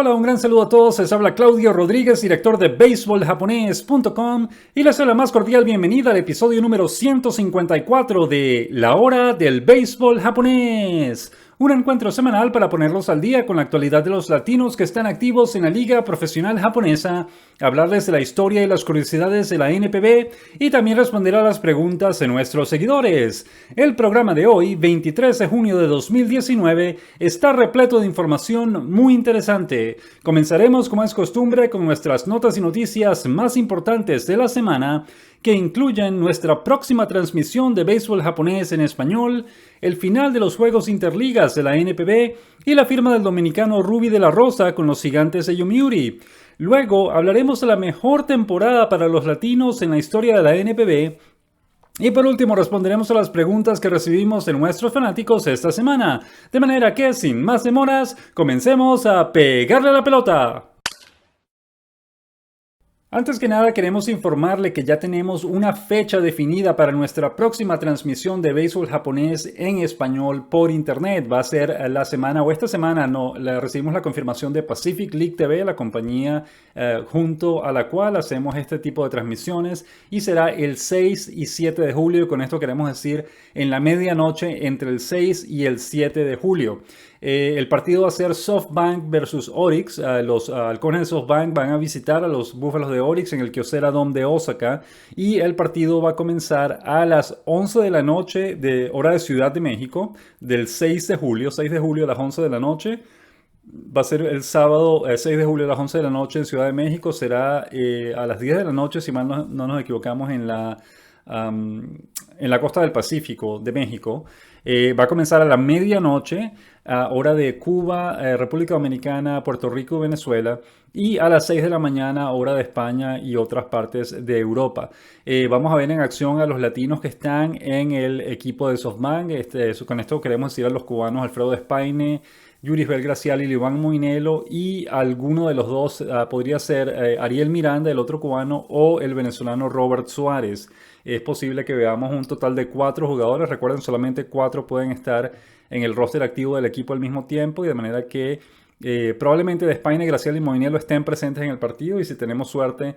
Hola, un gran saludo a todos. Les habla Claudio Rodríguez, director de BaseballJaponés.com, y les doy la más cordial bienvenida al episodio número 154 de La Hora del Béisbol Japonés. Un encuentro semanal para ponerlos al día con la actualidad de los latinos que están activos en la Liga Profesional Japonesa, hablarles de la historia y las curiosidades de la NPB y también responder a las preguntas de nuestros seguidores. El programa de hoy, 23 de junio de 2019, está repleto de información muy interesante. Comenzaremos, como es costumbre, con nuestras notas y noticias más importantes de la semana, que incluyen nuestra próxima transmisión de béisbol japonés en español, el final de los Juegos Interligas de la NPB y la firma del dominicano Rubby de la Rosa con los Gigantes de Yomiuri. Luego hablaremos de la mejor temporada para los latinos en la historia de la NPB. Y por último responderemos a las preguntas que recibimos de nuestros fanáticos esta semana. De manera que, sin más demoras, comencemos a pegarle a la pelota. Antes que nada queremos informarle que ya tenemos una fecha definida para nuestra próxima transmisión de béisbol japonés en español por internet. Va a ser la semana o esta semana, recibimos la confirmación de Pacific League TV, la compañía junto a la cual hacemos este tipo de transmisiones, y será el 6 y 7 de julio. Con esto queremos decir en la medianoche entre el 6 y el 7 de julio. El partido va a ser SoftBank versus Orix. Los halcones de SoftBank van a visitar a los búfalos de Orix en el Kyocera Dome de Osaka, y el partido va a comenzar a las 11 de la noche de hora de Ciudad de México del 6 de julio a las 11 de la noche. Va a ser el sábado 6 de julio a las 11 de la noche en Ciudad de México. Será a las 10 de la noche, si mal no nos equivocamos, en la costa del Pacífico de México. Va a comenzar a la medianoche, hora de Cuba, República Dominicana, Puerto Rico y Venezuela, y a las 6 de la mañana, hora de España y otras partes de Europa. Vamos a ver en acción a los latinos que están en el equipo de SoftBank. Con esto queremos decir a los cubanos Alfredo Despaine, Yurisbel Gracial y Iván Moinelo, y alguno de los dos podría ser Ariel Miranda, el otro cubano, o el venezolano Robert Suárez. Es posible que veamos un total de 4 jugadores. Recuerden, solamente 4 pueden estar en el roster activo del equipo al mismo tiempo, y de manera que probablemente Despaine, Gracial y Moinelo estén presentes en el partido, y si tenemos suerte,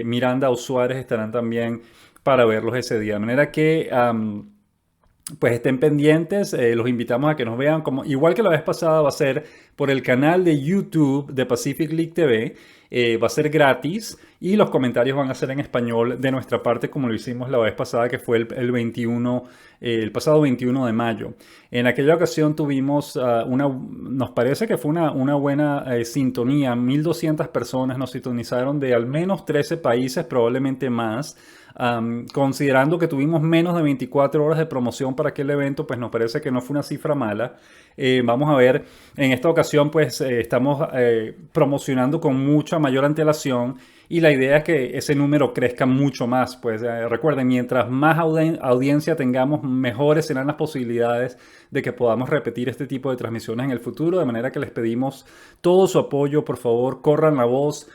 Miranda o Suárez estarán también para verlos ese día. De manera que pues estén pendientes, los invitamos a que nos vean, igual que la vez pasada. Va a ser por el canal de YouTube de Pacific League TV, va a ser gratis, y los comentarios van a ser en español de nuestra parte, como lo hicimos la vez pasada, que fue el pasado 21 de mayo. En aquella ocasión tuvimos nos parece que fue una buena sintonía. 1,200 personas nos sintonizaron de al menos 13 países, probablemente más. Considerando que tuvimos menos de 24 horas de promoción para aquel evento, pues nos parece que no fue una cifra mala. Vamos a ver, en esta ocasión pues estamos promocionando con mucha mayor antelación, y la idea es que ese número crezca mucho más. Pues recuerden, mientras más audiencia tengamos, mejores serán las posibilidades de que podamos repetir este tipo de transmisiones en el futuro, de manera que les pedimos todo su apoyo. Por favor, corran la voz.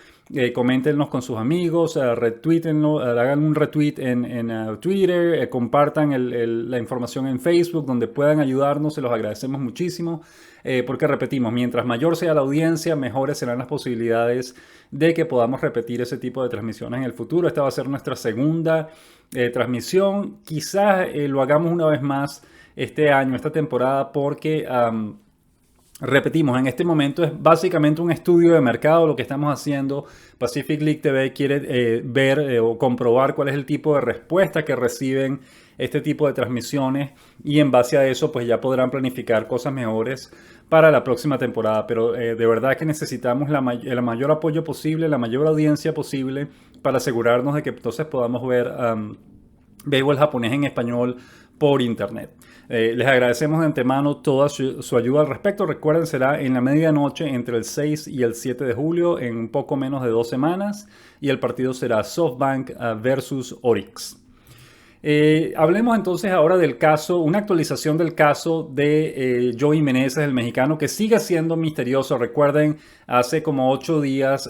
Coméntenos con sus amigos, retweetenlo, hagan un retweet en Twitter, compartan la información en Facebook, donde puedan ayudarnos. Se los agradecemos muchísimo, porque repetimos, mientras mayor sea la audiencia, mejores serán las posibilidades de que podamos repetir ese tipo de transmisiones en el futuro. Esta va a ser nuestra segunda transmisión. Quizás lo hagamos una vez más este año, esta temporada, porque repetimos, en este momento es básicamente un estudio de mercado lo que estamos haciendo. Pacific League TV quiere ver o comprobar cuál es el tipo de respuesta que reciben este tipo de transmisiones, y en base a eso pues ya podrán planificar cosas mejores para la próxima temporada. Pero de verdad que necesitamos el mayor apoyo posible, la mayor audiencia posible, para asegurarnos de que entonces podamos ver béisbol japonés en español por internet. Les agradecemos de antemano toda su ayuda al respecto. Recuerden, será en la medianoche entre el 6 y el 7 de julio, en un poco menos de 2 semanas, y el partido será SoftBank versus Orix. Hablemos entonces ahora del caso, una actualización del caso de Joey Meneses, el mexicano, que sigue siendo misterioso. Recuerden, hace como 8 días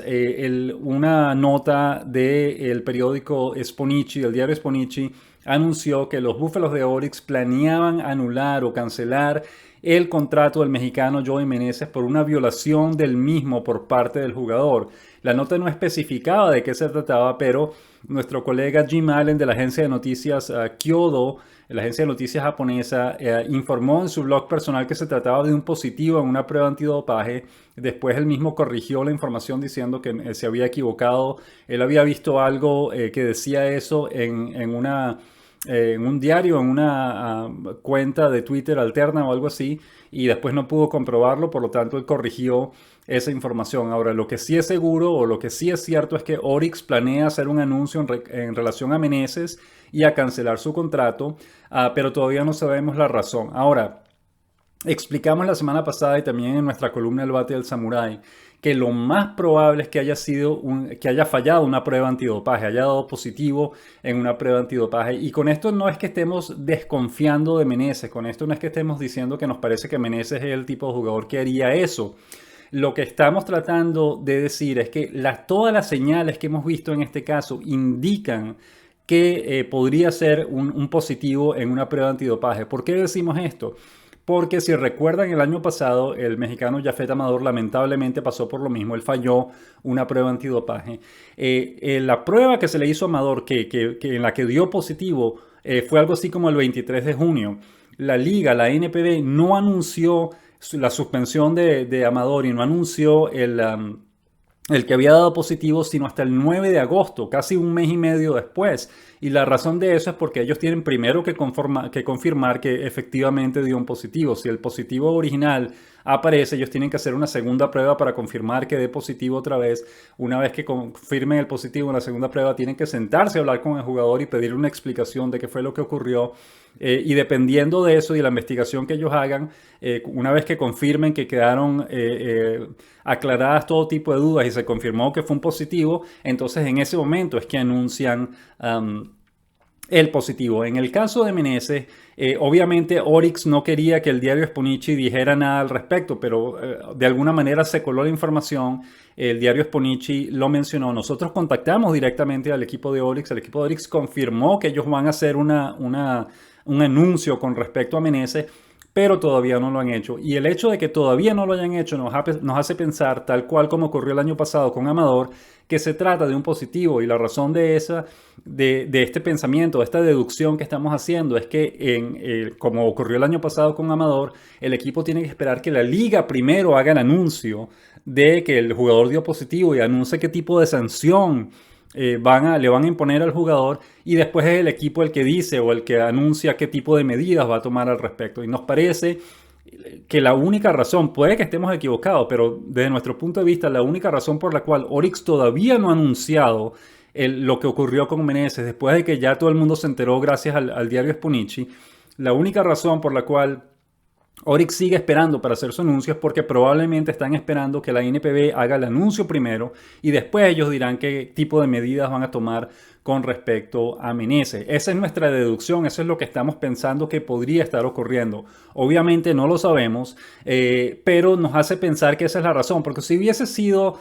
una nota del periódico Sponichi, del diario Sponichi, anunció que los Búfalos de Orix planeaban anular o cancelar el contrato del mexicano Joey Meneses por una violación del mismo por parte del jugador. La nota no especificaba de qué se trataba, pero nuestro colega Jim Allen de la agencia de noticias Kyodo, la agencia de noticias japonesa, informó en su blog personal que se trataba de un positivo en una prueba antidopaje. Después él mismo corrigió la información diciendo que se había equivocado. Él había visto algo que decía eso en un diario, en una cuenta de Twitter alterna o algo así, y después no pudo comprobarlo, por lo tanto él corrigió esa información. Ahora, lo que sí es seguro o lo que sí es cierto es que Orix planea hacer un anuncio en relación a Meneses y a cancelar su contrato, pero todavía no sabemos la razón. Ahora, explicamos la semana pasada y también en nuestra columna El Bate del Samurái que lo más probable es que haya fallado una prueba antidopaje, haya dado positivo en una prueba antidopaje. Y con esto no es que estemos desconfiando de Meneses, con esto no es que estemos diciendo que nos parece que Meneses es el tipo de jugador que haría eso. Lo que estamos tratando de decir es que todas las señales que hemos visto en este caso indican que podría ser un positivo en una prueba antidopaje. ¿Por qué decimos esto? Porque si recuerdan, el año pasado el mexicano Jafet Amador lamentablemente pasó por lo mismo. Él falló una prueba antidopaje. La prueba que se le hizo a Amador, en la que dio positivo, fue algo así como el 23 de junio. La liga, la NPB, no anunció la suspensión de Amador y no anunció el que había dado positivo sino hasta el 9 de agosto, casi un mes y medio después. Y la razón de eso es porque ellos tienen primero que confirmar que efectivamente dio un positivo. Si el positivo original aparece, ellos tienen que hacer una segunda prueba para confirmar que dé positivo otra vez. Una vez que confirmen el positivo en la segunda prueba, tienen que sentarse a hablar con el jugador y pedirle una explicación de qué fue lo que ocurrió. Y dependiendo de eso y de la investigación que ellos hagan, una vez que confirmen que quedaron aclaradas todo tipo de dudas y se confirmó que fue un positivo, entonces en ese momento es que anuncian el positivo. En el caso de Meneses, obviamente Orix no quería que el diario Sponichi dijera nada al respecto, pero de alguna manera se coló la información. El diario Sponichi lo mencionó. Nosotros contactamos directamente al equipo de Orix. El equipo de Orix confirmó que ellos van a hacer un anuncio con respecto a Meneses, pero todavía no lo han hecho. Y el hecho de que todavía no lo hayan hecho nos hace pensar, tal cual como ocurrió el año pasado con Amador, que se trata de un positivo. Y la razón de este pensamiento, de esta deducción que estamos haciendo, es que como ocurrió el año pasado con Amador, el equipo tiene que esperar que la liga primero haga el anuncio de que el jugador dio positivo y anuncie qué tipo de sanción le van a imponer al jugador, y después es el equipo el que dice o el que anuncia qué tipo de medidas va a tomar al respecto. Y nos parece que la única razón, puede que estemos equivocados, pero desde nuestro punto de vista, la única razón por la cual Orix todavía no ha anunciado lo que ocurrió con Meneses, después de que ya todo el mundo se enteró gracias al diario Sponichi, la única razón por la cual Orix sigue esperando para hacer su anuncio es porque probablemente están esperando que la NPB haga el anuncio primero y después ellos dirán qué tipo de medidas van a tomar con respecto a Meneses. Esa es nuestra deducción, eso es lo que estamos pensando que podría estar ocurriendo. Obviamente no lo sabemos, pero nos hace pensar que esa es la razón, porque si hubiese sido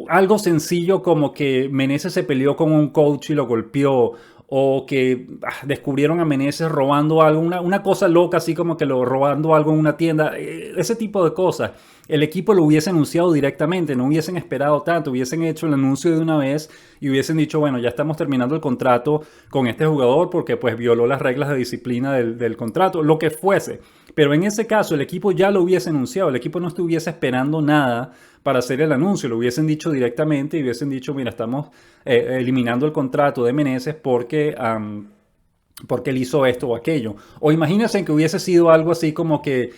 algo sencillo como que Meneses se peleó con un coach y lo golpeó, o que descubrieron a Meneses robando algo, una cosa loca así como que robando algo en una tienda, ese tipo de cosas, el equipo lo hubiese anunciado directamente, no hubiesen esperado tanto, hubiesen hecho el anuncio de una vez y hubiesen dicho, bueno, ya estamos terminando el contrato con este jugador porque pues violó las reglas de disciplina del contrato, lo que fuese. Pero en ese caso el equipo ya lo hubiese anunciado, el equipo no estuviese esperando nada para hacer el anuncio, lo hubiesen dicho directamente y hubiesen dicho, mira, estamos eliminando el contrato de Meneses porque él hizo esto o aquello. O imagínense que hubiese sido algo así como que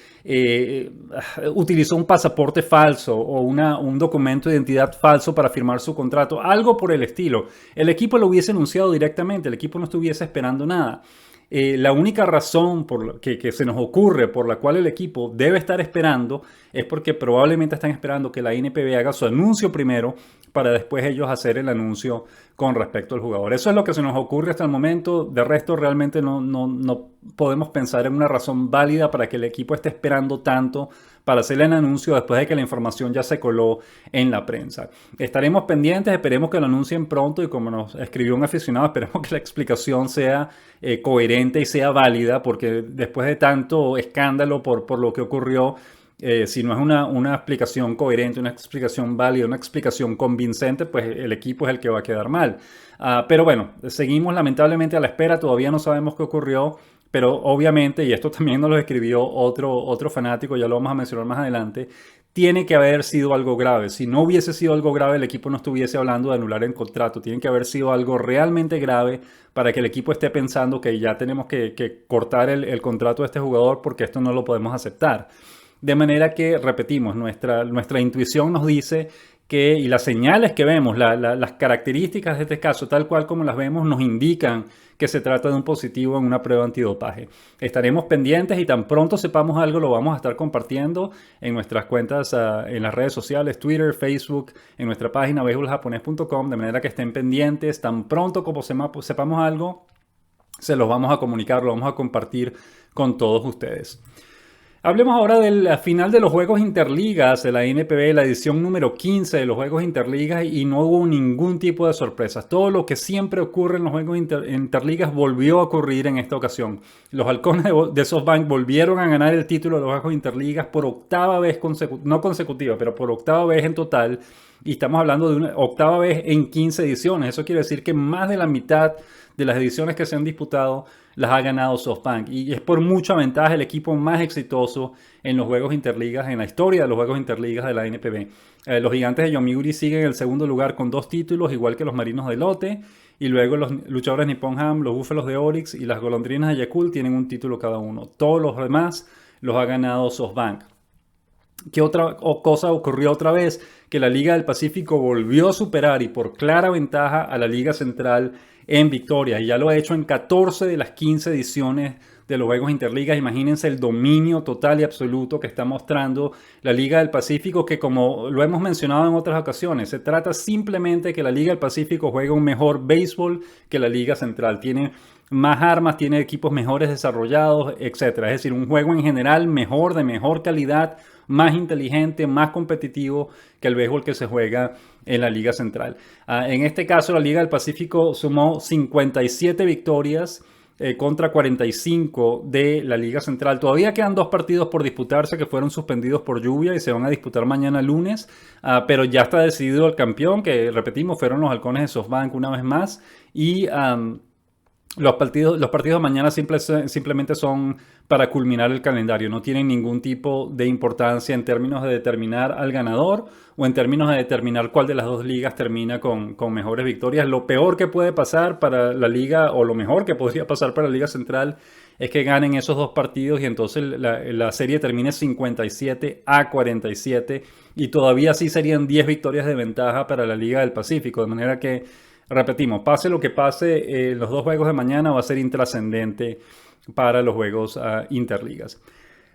utilizó un pasaporte falso o un documento de identidad falso para firmar su contrato, algo por el estilo. El equipo lo hubiese anunciado directamente, el equipo no estuviese esperando nada. La única razón que se nos ocurre por la cual el equipo debe estar esperando es porque probablemente están esperando que la NPB haga su anuncio primero para después ellos hacer el anuncio con respecto al jugador. Eso es lo que se nos ocurre hasta el momento. De resto, realmente no podemos pensar en una razón válida para que el equipo esté esperando tanto para hacer el anuncio después de que la información ya se coló en la prensa. Estaremos pendientes, esperemos que lo anuncien pronto y como nos escribió un aficionado, esperemos que la explicación sea coherente y sea válida, porque después de tanto escándalo por lo que ocurrió, si no es una explicación coherente, una explicación válida, una explicación convincente, pues el equipo es el que va a quedar mal. Pero bueno, seguimos lamentablemente a la espera, todavía no sabemos qué ocurrió, pero obviamente, y esto también nos lo escribió otro fanático, ya lo vamos a mencionar más adelante, tiene que haber sido algo grave. Si no hubiese sido algo grave, el equipo no estuviese hablando de anular el contrato. Tiene que haber sido algo realmente grave para que el equipo esté pensando que ya tenemos que cortar el contrato de este jugador porque esto no lo podemos aceptar. De manera que, repetimos, nuestra intuición nos dice que, y las señales que vemos, las características de este caso, tal cual como las vemos, nos indican que se trata de un positivo en una prueba antidopaje. Estaremos pendientes y tan pronto sepamos algo lo vamos a estar compartiendo en nuestras cuentas, en las redes sociales, Twitter, Facebook, en nuestra página beisboljaponés.com, de manera que estén pendientes. Tan pronto como sepamos algo, se los vamos a comunicar, lo vamos a compartir con todos ustedes. Hablemos ahora del final de los Juegos Interligas de la NPB, la edición número 15 de los Juegos Interligas, y no hubo ningún tipo de sorpresas. Todo lo que siempre ocurre en los Juegos Interligas volvió a ocurrir en esta ocasión. Los halcones de SoftBank volvieron a ganar el título de los Juegos Interligas por octava vez no consecutiva, pero por octava vez en total. Y estamos hablando de una octava vez en 15 ediciones. Eso quiere decir que más de la mitad de las ediciones que se han disputado las ha ganado SoftBank. Y es por mucha ventaja el equipo más exitoso en los Juegos Interligas, en la historia de los Juegos Interligas de la NPB. Los Gigantes de Yomiuri siguen en el segundo lugar con 2 títulos, igual que los Marinos de Lotte. Y luego los luchadores Nippon Ham, los Búfalos de Orix y las Golondrinas de Yakult tienen un título cada uno. Todos los demás los ha ganado SoftBank. ¿Qué otra cosa ocurrió otra vez? Que la Liga del Pacífico volvió a superar y por clara ventaja a la Liga Central en victorias. Y ya lo ha hecho en 14 de las 15 ediciones de los Juegos Interligas. Imagínense el dominio total y absoluto que está mostrando la Liga del Pacífico, que como lo hemos mencionado en otras ocasiones, se trata simplemente de que la Liga del Pacífico juega un mejor béisbol que la Liga Central. Tiene más armas, tiene equipos mejores desarrollados, etc. Es decir, un juego en general mejor, de mejor calidad, más inteligente, más competitivo que el béisbol que se juega en la Liga Central. En este caso, la Liga del Pacífico sumó 57 victorias contra 45 de la Liga Central. Todavía quedan 2 partidos por disputarse que fueron suspendidos por lluvia y se van a disputar mañana lunes, pero ya está decidido el campeón, que repetimos, fueron los Halcones de SoftBank una vez más, y los partidos de mañana simplemente son para culminar el calendario. No tienen ningún tipo de importancia en términos de determinar al ganador o en términos de determinar cuál de las 2 ligas termina con mejores victorias. Lo peor que puede pasar para la liga, o lo mejor que podría pasar para la Liga Central, es que ganen esos 2 partidos y entonces la serie termine 57-47 y todavía así serían 10 victorias de ventaja para la Liga del Pacífico. De manera que, repetimos, pase lo que pase, los 2 juegos de mañana va a ser intrascendente para los Juegos Interligas.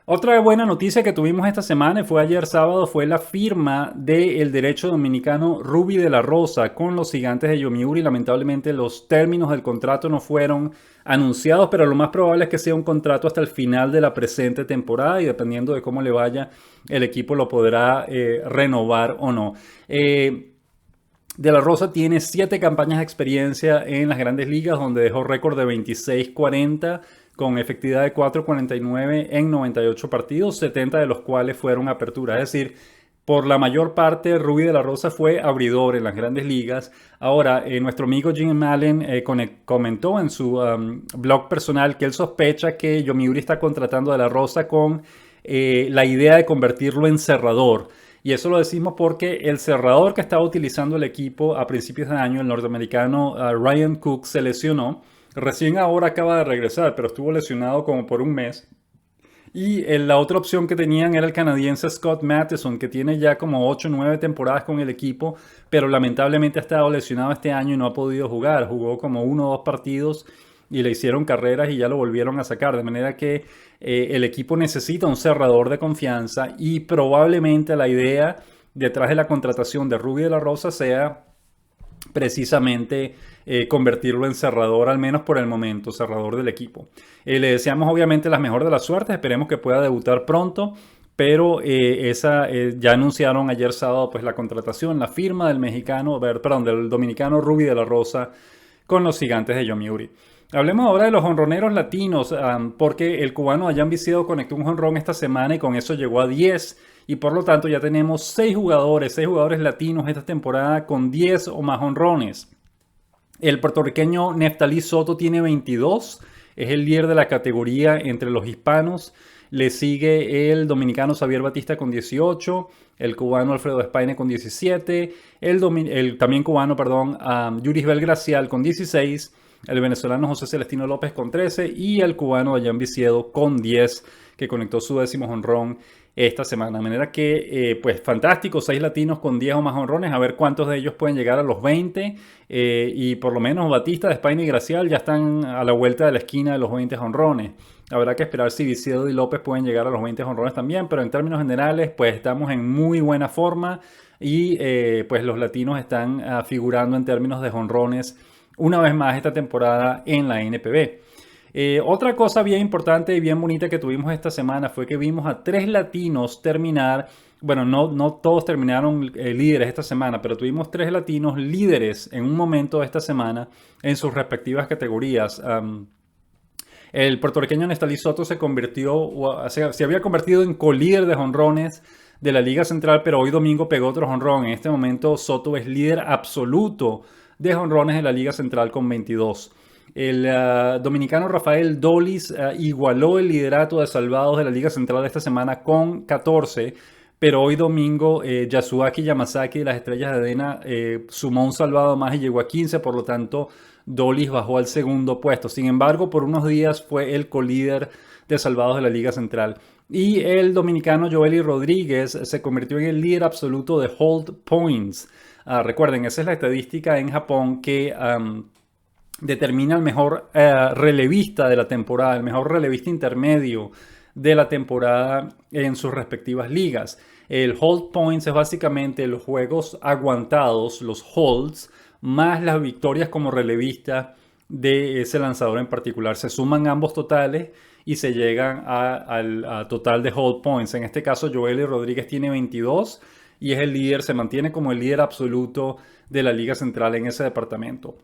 Otra buena noticia que tuvimos esta semana, y fue ayer sábado, fue la firma del derecho dominicano Ruby de la Rosa con los Gigantes de Yomiuri. Lamentablemente los términos del contrato no fueron anunciados, pero lo más probable es que sea un contrato hasta el final de la presente temporada y dependiendo de cómo le vaya, el equipo lo podrá renovar o no. De la Rosa tiene 7 campañas de experiencia en las grandes ligas, donde dejó récord de 26-40 con efectividad de 4.49 en 98 partidos, 70 de los cuales fueron aperturas. Es decir, por la mayor parte, Ruby de la Rosa fue abridor en las grandes ligas. Ahora, nuestro amigo Jim Allen comentó en su blog personal que él sospecha que Yomiuri está contratando a de la Rosa con la idea de convertirlo en cerrador. Y eso lo decimos porque el cerrador que estaba utilizando el equipo a principios de año, el norteamericano Ryan Cook, se lesionó. Recién ahora acaba de regresar, pero estuvo lesionado como por un mes. Y la otra opción que tenían era el canadiense Scott Matheson, que tiene ya como 8 o 9 temporadas con el equipo, pero lamentablemente ha estado lesionado este año y no ha podido jugar. Jugó como 1 o 2 partidos y le hicieron carreras y ya lo volvieron a sacar. De manera que el equipo necesita un cerrador de confianza y probablemente la idea detrás de la contratación de Rubí de la Rosa sea precisamente convertirlo en cerrador, al menos por el momento, cerrador del equipo. Le deseamos obviamente las mejores de las suertes, esperemos que pueda debutar pronto, pero ya anunciaron ayer sábado pues la contratación, la firma del del dominicano Rubí de la Rosa con los Gigantes de Yomiuri. Hablemos ahora de los jonroneros latinos, porque el cubano Dayan Viciedo conectó un jonrón esta semana y con eso llegó a 10. Y por lo tanto ya tenemos 6 jugadores latinos esta temporada con 10 o más jonrones. El puertorriqueño Neftalí Soto tiene 22, es el líder de la categoría entre los hispanos. Le sigue el dominicano Xavier Batista con 18, el cubano Alfredo Espaine con 17, el también cubano, Yurisbel Gracial con 16, el venezolano José Celestino López con 13 y el cubano Dayan Viciedo con 10, que conectó su 10º jonrón esta semana. De manera que, pues fantástico, 6 latinos con 10 o más jonrones, a ver cuántos de ellos pueden llegar a los 20. Y por lo menos Batista, Espaine y Gracial ya están a la vuelta de la esquina de los 20 jonrones. Habrá que esperar si Viciedo y López pueden llegar a los 20 jonrones también, pero en términos generales, pues estamos en muy buena forma y pues los latinos están figurando en términos de jonrones una vez más esta temporada en la NPB. Otra cosa bien importante y bien bonita que tuvimos esta semana fue que vimos a 3 latinos terminar, bueno, no todos terminaron líderes esta semana, pero tuvimos 3 latinos líderes en un momento de esta semana en sus respectivas categorías. El puertorriqueño Neftalí Soto se había convertido en colíder de jonrones de la Liga Central, pero hoy domingo pegó otro jonrón. En este momento Soto es líder absoluto de jonrones de la Liga Central con 22. El dominicano Rafael Dolis igualó el liderato de salvados de la Liga Central de esta semana con 14, pero hoy domingo Yasuaki Yamazaki de las Estrellas de Adena sumó un salvado más y llegó a 15, por lo tanto Dolis bajó al segundo puesto. Sin embargo, por unos días fue el colíder de salvados de la Liga Central. Y el dominicano Joely Rodríguez se convirtió en el líder absoluto de hold points. Recuerden, esa es la estadística en Japón que determina el mejor relevista de la temporada, el mejor relevista intermedio de la temporada en sus respectivas ligas. El hold points es básicamente los juegos aguantados, los holds, más las victorias como relevista de ese lanzador en particular. Se suman ambos totales y se llegan al total de hold points. En este caso, Joely Rodríguez tiene 22 y es el líder, se mantiene como el líder absoluto de la Liga Central en ese departamento.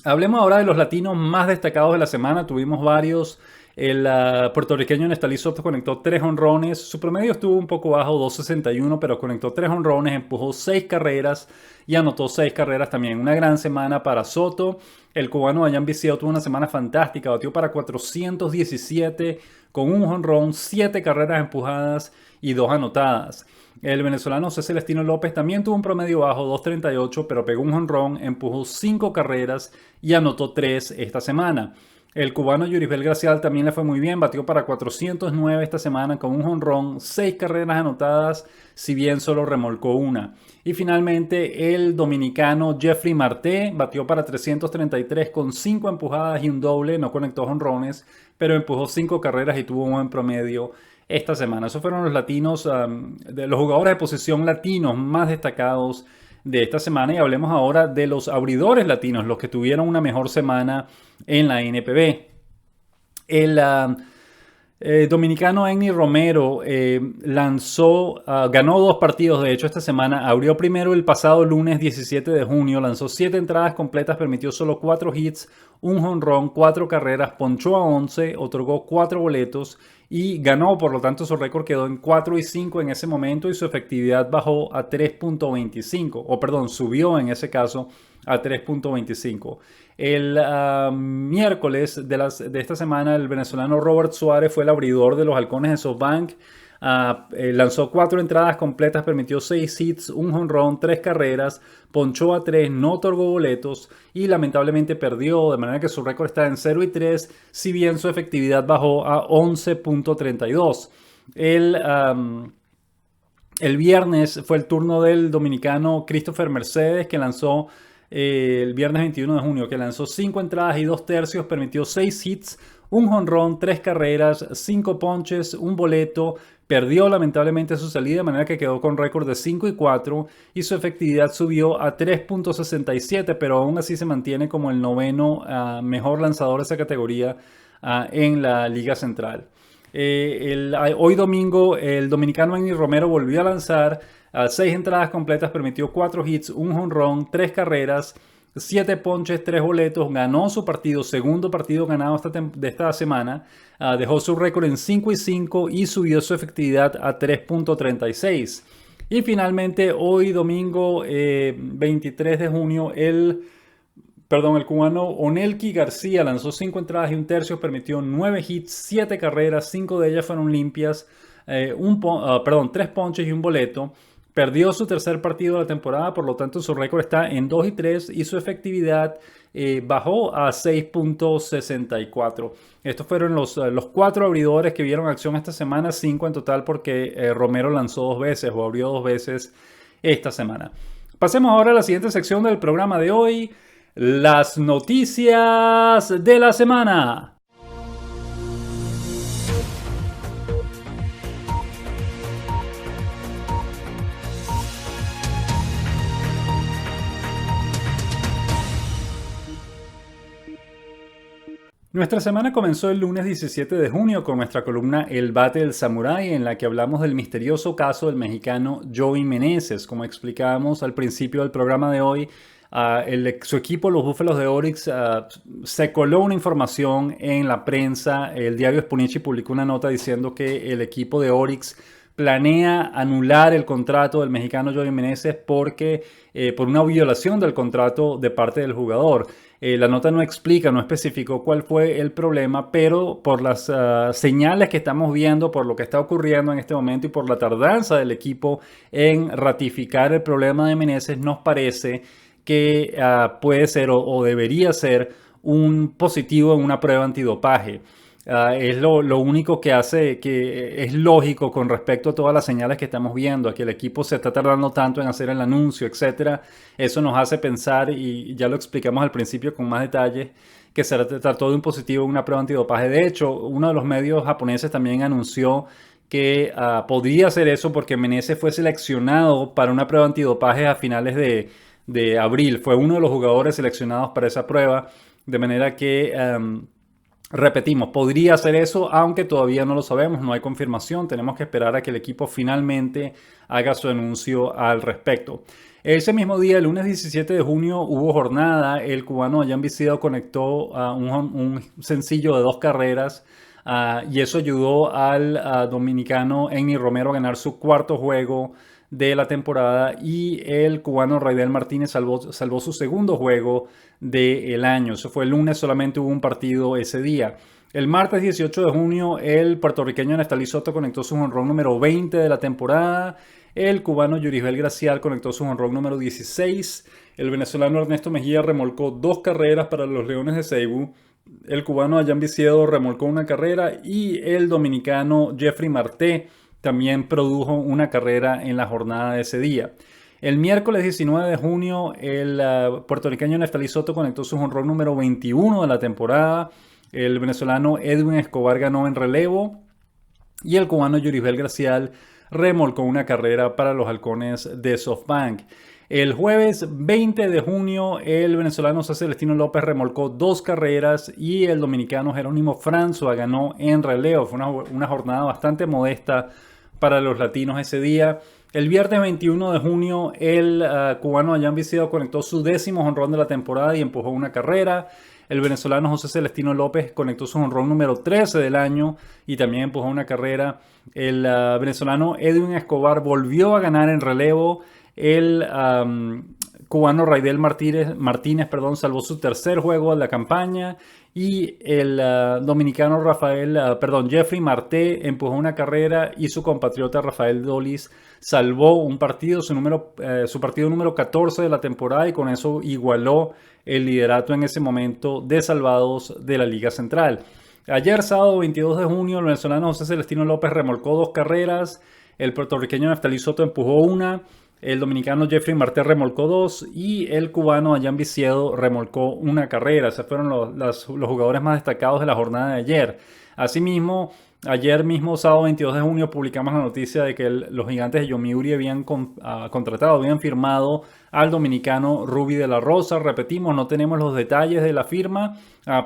Hablemos ahora de los latinos más destacados de la semana. Tuvimos varios. El puertorriqueño Neftalí Soto conectó 3 jonrones. Su promedio estuvo un poco bajo, 2.61, pero conectó 3 jonrones, empujó 6 carreras y anotó 6 carreras también. Una gran semana para Soto. El cubano Dayan Viciedo tuvo una semana fantástica. Batió para 417 con un jonrón, 7 carreras empujadas y 2 anotadas. El venezolano José Celestino López también tuvo un promedio bajo, 2.38, pero pegó un jonrón, empujó 5 carreras y anotó 3 esta semana. El cubano Yurisbel Gracial también le fue muy bien, batió para 409 esta semana con un jonrón, 6 carreras anotadas, si bien solo remolcó una. Y finalmente el dominicano Jeffrey Marté batió para 333 con 5 empujadas y un doble, no conectó jonrones, pero empujó 5 carreras y tuvo un buen promedio esta semana. Esos fueron los latinos, de los jugadores de posición latinos más destacados de esta semana. Y hablemos ahora de los abridores latinos, los que tuvieron una mejor semana en la NPB. El dominicano Enny Romero ganó 2 partidos, de hecho, esta semana. Abrió primero el pasado lunes 17 de junio, lanzó 7 entradas completas, permitió solo 4 hits, un jonrón, 4 carreras, ponchó a 11, otorgó 4 boletos y ganó. Por lo tanto, su récord quedó en 4-5 en ese momento y su efectividad bajó a 3.25, subió en ese caso a 3.25. El miércoles de esta semana, el venezolano Robert Suárez fue el abridor de los Halcones de SoftBank. Lanzó 4 entradas completas, permitió 6 hits, un jonrón, 3 carreras, ponchó a 3, no otorgó boletos y lamentablemente perdió, de manera que su récord está en 0-3, si bien su efectividad bajó a 11.32. El viernes fue el turno del dominicano Christopher Mercedes, que lanzó el viernes 21 de junio, que lanzó 5 entradas y 2 tercios, permitió 6 hits, un jonrón, 3 carreras, 5 ponches, un boleto, perdió lamentablemente su salida, de manera que quedó con récord de 5-4 y su efectividad subió a 3.67, pero aún así se mantiene como el noveno mejor lanzador de esa categoría en la Liga Central. Hoy domingo el dominicano Andy Romero volvió a lanzar 6 entradas completas, permitió 4 hits, un jonrón, 3 carreras, 7 ponches, 3 boletos, ganó su partido, segundo partido ganado de esta semana, dejó su récord en 5-5 y subió su efectividad a 3.36. Y finalmente hoy domingo 23 de junio el cubano Onelki García lanzó 5 entradas y un tercio, permitió 9 hits, 7 carreras, 5 de ellas fueron limpias, 3 ponches y un boleto. Perdió su tercer partido de la temporada, por lo tanto su récord está en 2-3 y su efectividad bajó a 6.64. Estos fueron los 4 abridores que vieron acción esta semana, 5 en total porque Romero lanzó 2 veces o abrió 2 veces esta semana. Pasemos ahora a la siguiente sección del programa de hoy. Las noticias de la semana. Nuestra semana comenzó el lunes 17 de junio con nuestra columna El Bate del Samurái, en la que hablamos del misterioso caso del mexicano Joey Meneses. Como explicábamos al principio del programa de hoy, su equipo, los Búfalos de Orix, se coló una información en la prensa. El diario Spunichi publicó una nota diciendo que el equipo de Orix planea anular el contrato del mexicano Joey Meneses por una violación del contrato de parte del jugador. La nota no explica, no especificó cuál fue el problema, pero por las señales que estamos viendo, por lo que está ocurriendo en este momento y por la tardanza del equipo en ratificar el problema de Meneses, nos parece que puede ser o debería ser un positivo en una prueba antidopaje. Es lo único que hace que es lógico con respecto a todas las señales que estamos viendo, a que el equipo se está tardando tanto en hacer el anuncio, etc. Eso nos hace pensar, y ya lo explicamos al principio con más detalles, que se trató de un positivo en una prueba antidopaje. De hecho, uno de los medios japoneses también anunció que podría ser eso porque Meneses fue seleccionado para una prueba antidopaje a finales de abril. Fue uno de los jugadores seleccionados para esa prueba, de manera que... repetimos, podría ser eso, aunque todavía no lo sabemos, no hay confirmación. Tenemos que esperar a que el equipo finalmente haga su anuncio al respecto. Ese mismo día, el lunes 17 de junio, hubo jornada. El cubano Adrián Biceido conectó un sencillo de 2 carreras y eso ayudó al dominicano Enny Romero a ganar su 4º juego de la temporada, y el cubano Raidel Martínez salvó su 2º juego del año. Eso fue el lunes, solamente hubo un partido ese día. El martes 18 de junio, el puertorriqueño Neftali Soto conectó su jonrón número 20 de la temporada. El cubano Yurisbel Gracial conectó su jonrón número 16. El venezolano Ernesto Mejía remolcó 2 carreras para los Leones de Ceibú. El cubano Adrián Biceido remolcó 1 carrera y el dominicano Jeffrey Marté también produjo una carrera en la jornada de ese día. El miércoles 19 de junio, el puertorriqueño Neftali Soto conectó su jonrón número 21 de la temporada. El venezolano Edwin Escobar ganó en relevo y el cubano Yurisbel Gracial remolcó una carrera para los halcones de SoftBank. El jueves 20 de junio, el venezolano José Celestino López remolcó 2 carreras y el dominicano Jerónimo François ganó en relevo. Fue una jornada bastante modesta para los latinos ese día. El viernes 21 de junio, el cubano Adrián Biceido conectó su 10º jonrón de la temporada y empujó una carrera. El venezolano José Celestino López conectó su jonrón número 13 del año y también empujó una carrera. El venezolano Edwin Escobar volvió a ganar en relevo. El cubano Raidel Martínez salvó su 3er juego de la campaña. Y el dominicano Jeffrey Marté empujó una carrera y su compatriota Rafael Dolis salvó un partido, su partido número 14 de la temporada, y con eso igualó el liderato en ese momento de salvados de la Liga Central. Ayer, sábado 22 de junio, el venezolano José Celestino López remolcó 2 carreras, el puertorriqueño Neftali Soto empujó 1, el dominicano Jeffrey Marté remolcó 2 y el cubano Adrián Biceido remolcó 1 carrera. Esos fueron los jugadores más destacados de la jornada de ayer. Asimismo, Ayer mismo, sábado 22 de junio, publicamos la noticia de que los Gigantes de Yomiuri habían contratado, habían firmado al dominicano Rubby de la Rosa. Repetimos, no tenemos los detalles de la firma,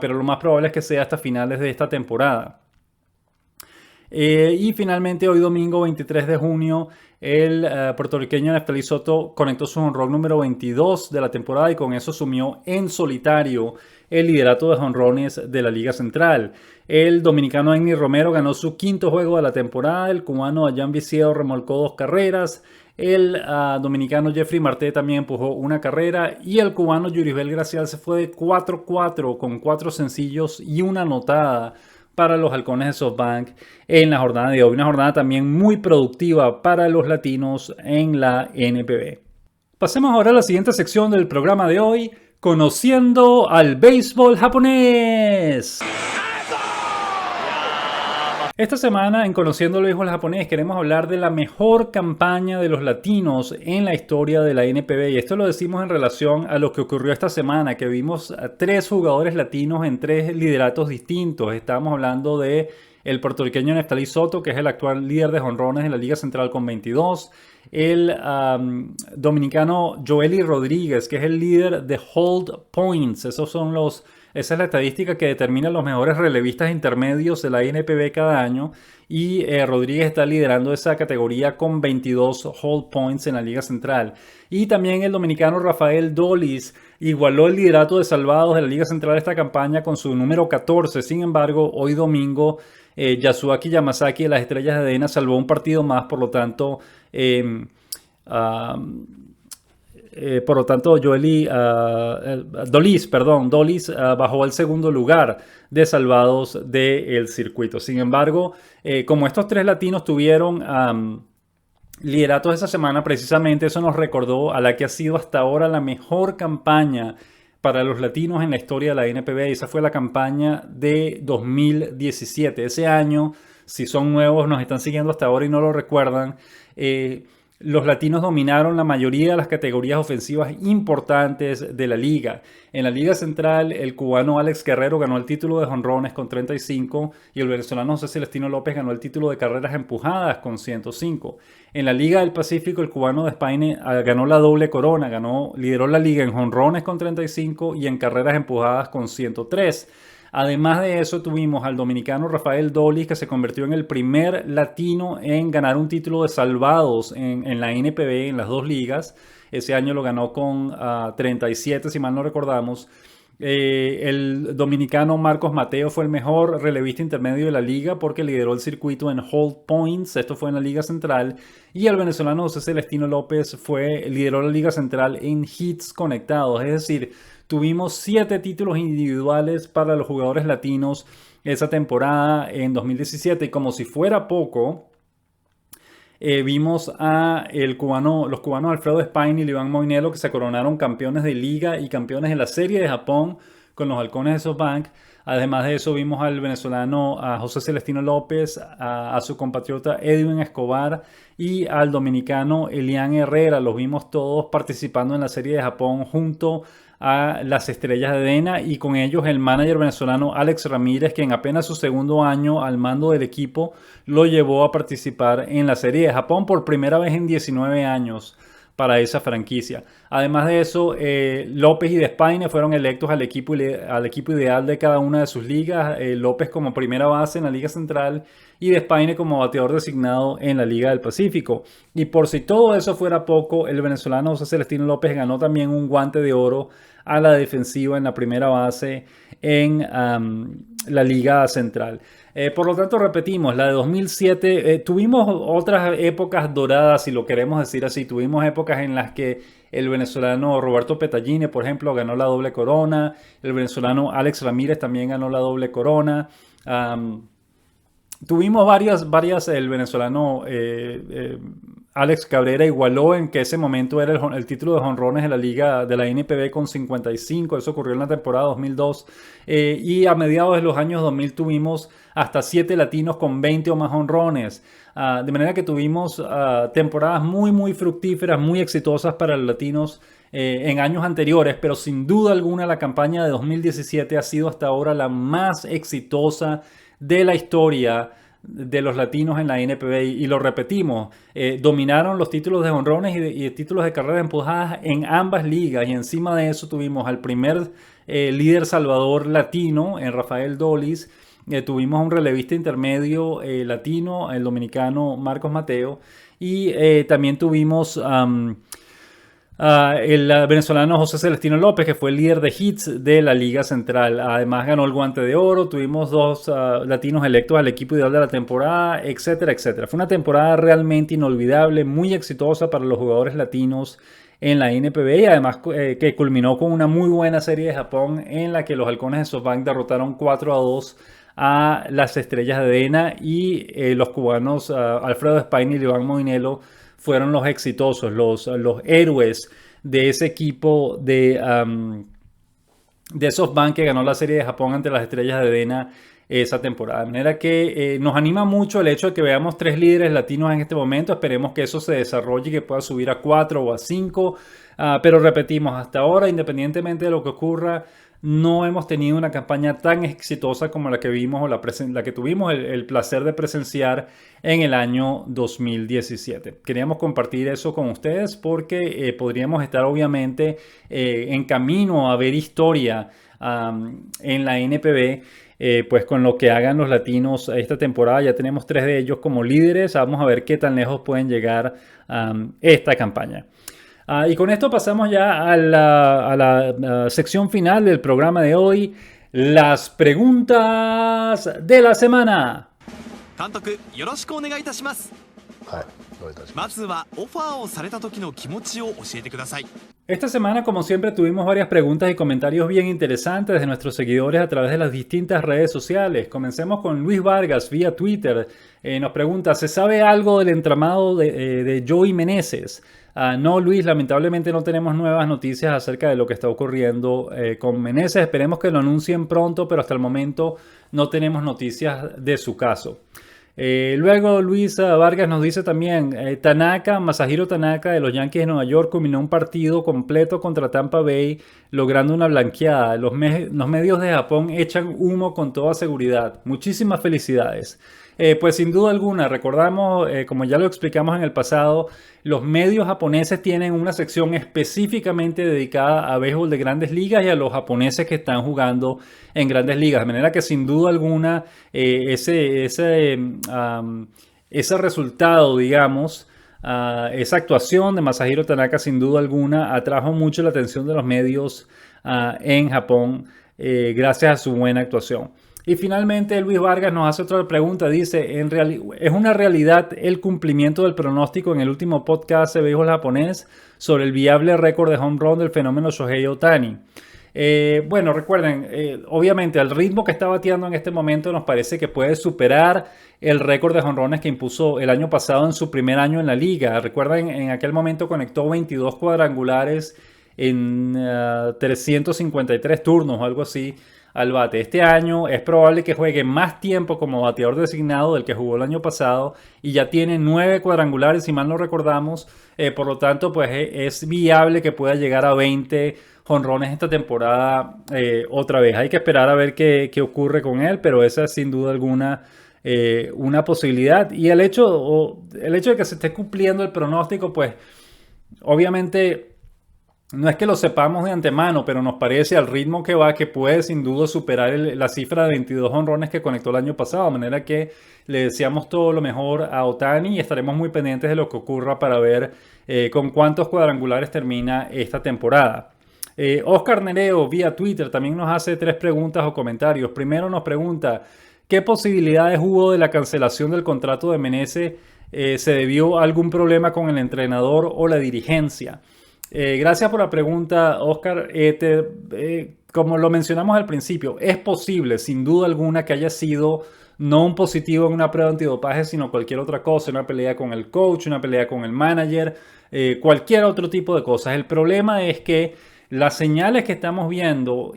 pero lo más probable es que sea hasta finales de esta temporada. Y finalmente hoy domingo 23 de junio el puertorriqueño Neftali Soto conectó su jonrón número 22 de la temporada y con eso sumió en solitario el liderato de jonrones de la Liga Central. El dominicano Enny Romero ganó su quinto juego de la temporada, el cubano Adrián Viciedo remolcó 2 carreras, el dominicano Jeffrey Marte también empujó una carrera y el cubano Yuribel Gracial se fue de 4-4 con 4 sencillos y una anotada para los halcones de SoftBank en la jornada de hoy. Una jornada también muy productiva para los latinos en la NPB. Pasemos ahora a la siguiente sección del programa de hoy, conociendo al béisbol japonés. Esta semana en Conociendo el Béisbol Japonés queremos hablar de la mejor campaña de los latinos en la historia de la NPB y esto lo decimos en relación a lo que ocurrió esta semana, que vimos a 3 jugadores latinos en 3 lideratos distintos. Estábamos hablando de el puertorriqueño Neftali Soto, que es el actual líder de jonrones en la Liga Central con 22, el dominicano Joely Rodríguez, que es el líder de hold points. Esa es la estadística que determina los mejores relevistas intermedios de la NPB cada año y Rodríguez está liderando esa categoría con 22 hold points en la Liga Central. Y también el dominicano Rafael Dolis igualó el liderato de salvados de la Liga Central esta campaña con su número 14. Sin embargo, hoy domingo Yasuaki Yamazaki de las Estrellas de Adena salvó un partido más, por lo tanto Dolis bajó al segundo lugar de salvados del circuito. Sin embargo, como estos 3 latinos tuvieron lideratos esa semana, precisamente eso nos recordó a la que ha sido hasta ahora la mejor campaña para los latinos en la historia de la NPB. Y esa fue la campaña de 2017. Ese año, si son nuevos, nos están siguiendo hasta ahora y no lo recuerdan, los latinos dominaron la mayoría de las categorías ofensivas importantes de la liga. En la Liga Central, el cubano Alex Guerrero ganó el título de jonrones con 35 y el venezolano José Celestino López ganó el título de carreras empujadas con 105. En la Liga del Pacífico, el cubano Despaine ganó la doble corona, lideró la liga en jonrones con 35 y en carreras empujadas con 103. Además de eso, tuvimos al dominicano Rafael Dolis, que se convirtió en el primer latino en ganar un título de salvados en la NPB, en las 2 ligas. Ese año lo ganó con 37, si mal no recordamos. El dominicano Marcos Mateo fue el mejor relevista intermedio de la liga porque lideró el circuito en hold points. Esto fue en la Liga Central. Y el venezolano José Celestino López lideró la Liga Central en hits conectados. Es decir, tuvimos 7 títulos individuales para los jugadores latinos esa temporada en 2017. Y como si fuera poco, vimos a los cubanos Alfredo Despaine y Iván Moinelo, que se coronaron campeones de liga y campeones de la Serie de Japón con los halcones de SoftBank. Además de eso, vimos al venezolano José Celestino López, a su compatriota Edwin Escobar y al dominicano Elian Herrera. Los vimos todos participando en la Serie de Japón junto a las Estrellas de Adena y con ellos el manager venezolano Alex Ramírez, que en apenas su segundo año al mando del equipo lo llevó a participar en la Serie de Japón por primera vez en 19 años para esa franquicia. Además de eso, López y Despaine fueron electos al equipo ideal de cada una de sus ligas. López como primera base en la Liga Central y Despaine como bateador designado en la Liga del Pacífico. Y por si todo eso fuera poco, el venezolano José Celestino López ganó también un guante de oro a la defensiva en la primera base en la Liga Central. Por lo tanto, repetimos, la de 2007, tuvimos otras épocas doradas, si lo queremos decir así. Tuvimos épocas en las que el venezolano Roberto Petagine, por ejemplo, ganó la doble corona. El venezolano Alex Ramírez también ganó la doble corona. Tuvimos varias, el venezolano Alex Cabrera igualó en que ese momento era el título de jonrones de la liga de la NPB con 55. Eso ocurrió en la temporada 2002. Y a mediados de los años 2000 tuvimos hasta 7 latinos con 20 o más jonrones. De manera que tuvimos temporadas muy fructíferas, muy exitosas para los latinos en años anteriores, pero sin duda alguna la campaña de 2017 ha sido hasta ahora la más exitosa de la historia de los latinos en la NPB y lo repetimos, dominaron los títulos de jonrones y títulos de carreras empujadas en ambas ligas y encima de eso tuvimos al primer líder salvador latino en Rafael Dolis, tuvimos un relevista intermedio latino, el dominicano Marcos Mateo y también tuvimos el venezolano José Celestino López, que fue el líder de hits de la Liga Central. Además ganó el Guante de Oro, tuvimos dos latinos electos al equipo ideal de la temporada, etcétera, etcétera. Fue una temporada realmente inolvidable, muy exitosa para los jugadores latinos en la NPB y además que culminó con una muy buena serie de Japón en la que los halcones de SoftBank derrotaron 4-2 a las Estrellas de DeNA y los cubanos Alfredo España y Iván Moinelo fueron los exitosos, los héroes de ese equipo de SoftBank que ganó la serie de Japón ante las Estrellas de DeNA esa temporada. De manera que nos anima mucho el hecho de que veamos 3 líderes latinos en este momento. Esperemos que eso se desarrolle y que pueda subir a 4 o a 5. Pero repetimos, hasta ahora, independientemente de lo que ocurra, no hemos tenido una campaña tan exitosa como la que vimos o la que tuvimos el placer de presenciar en el año 2017. Queríamos compartir eso con ustedes porque podríamos estar obviamente en camino a ver historia en la NPB. Pues con lo que hagan los latinos esta temporada, ya tenemos 3 de ellos como líderes. Vamos a ver qué tan lejos pueden llegar esta campaña. Y con esto pasamos ya a la sección final del programa de hoy, las preguntas de la semana. 監督よろしくお願いいたします。はい、どういたしままずはオファーをされた時の気持ちを教えてください。 Esta semana, como siempre, tuvimos varias preguntas y comentarios bien interesantes de nuestros seguidores a través de las distintas redes sociales. Comencemos con Luis Vargas vía Twitter. Nos pregunta, ¿se sabe algo del entramado de Joey Meneses? No, Luis, lamentablemente no tenemos nuevas noticias acerca de lo que está ocurriendo con Meneses. Esperemos que lo anuncien pronto, pero hasta el momento no tenemos noticias de su caso. Luego Luis Vargas nos dice también, Masahiro Tanaka de los Yankees de Nueva York culminó un partido completo contra Tampa Bay logrando una blanqueada. Los medios de Japón echan humo con toda seguridad. Muchísimas felicidades. Pues sin duda alguna, recordamos, como ya lo explicamos en el pasado, los medios japoneses tienen una sección específicamente dedicada a béisbol de grandes ligas y a los japoneses que están jugando en grandes ligas. De manera que sin duda alguna ese resultado, digamos, esa actuación de Masahiro Tanaka sin duda alguna atrajo mucho la atención de los medios en Japón gracias a su buena actuación. Y finalmente Luis Vargas nos hace otra pregunta, dice, ¿es una realidad el cumplimiento del pronóstico en el último podcast de béisbol japonés sobre el viable récord de home run del fenómeno Shohei Ohtani? Bueno, recuerden, obviamente al ritmo que está bateando en este momento nos parece que puede superar el récord de jonrones que impuso el año pasado en su primer año en la liga. Recuerden, en aquel momento conectó 22 cuadrangulares en 353 turnos o algo así al bate. Este año es probable que juegue más tiempo como bateador designado del que jugó el año pasado y ya tiene 9 cuadrangulares, si mal no recordamos. Por lo tanto, pues es viable que pueda llegar a 20 jonrones esta temporada otra vez. Hay que esperar a ver qué ocurre con él, pero esa es sin duda alguna una posibilidad. Y el hecho de que se esté cumpliendo el pronóstico, pues obviamente no es que lo sepamos de antemano, pero nos parece al ritmo que va que puede sin duda superar la cifra de 22 jonrones que conectó el año pasado. De manera que le deseamos todo lo mejor a Ohtani y estaremos muy pendientes de lo que ocurra para ver con cuántos cuadrangulares termina esta temporada. Oscar Nereo vía Twitter también nos hace 3 preguntas o comentarios. Primero nos pregunta, ¿qué posibilidades hubo de la cancelación del contrato de Meneses? ¿Se debió a algún problema con el entrenador o la dirigencia? Gracias por la pregunta, Oscar. Como lo mencionamos al principio, es posible, sin duda alguna, que haya sido no un positivo en una prueba antidopaje, sino cualquier otra cosa, una pelea con el coach, una pelea con el manager, cualquier otro tipo de cosas. El problema es que las señales que estamos viendo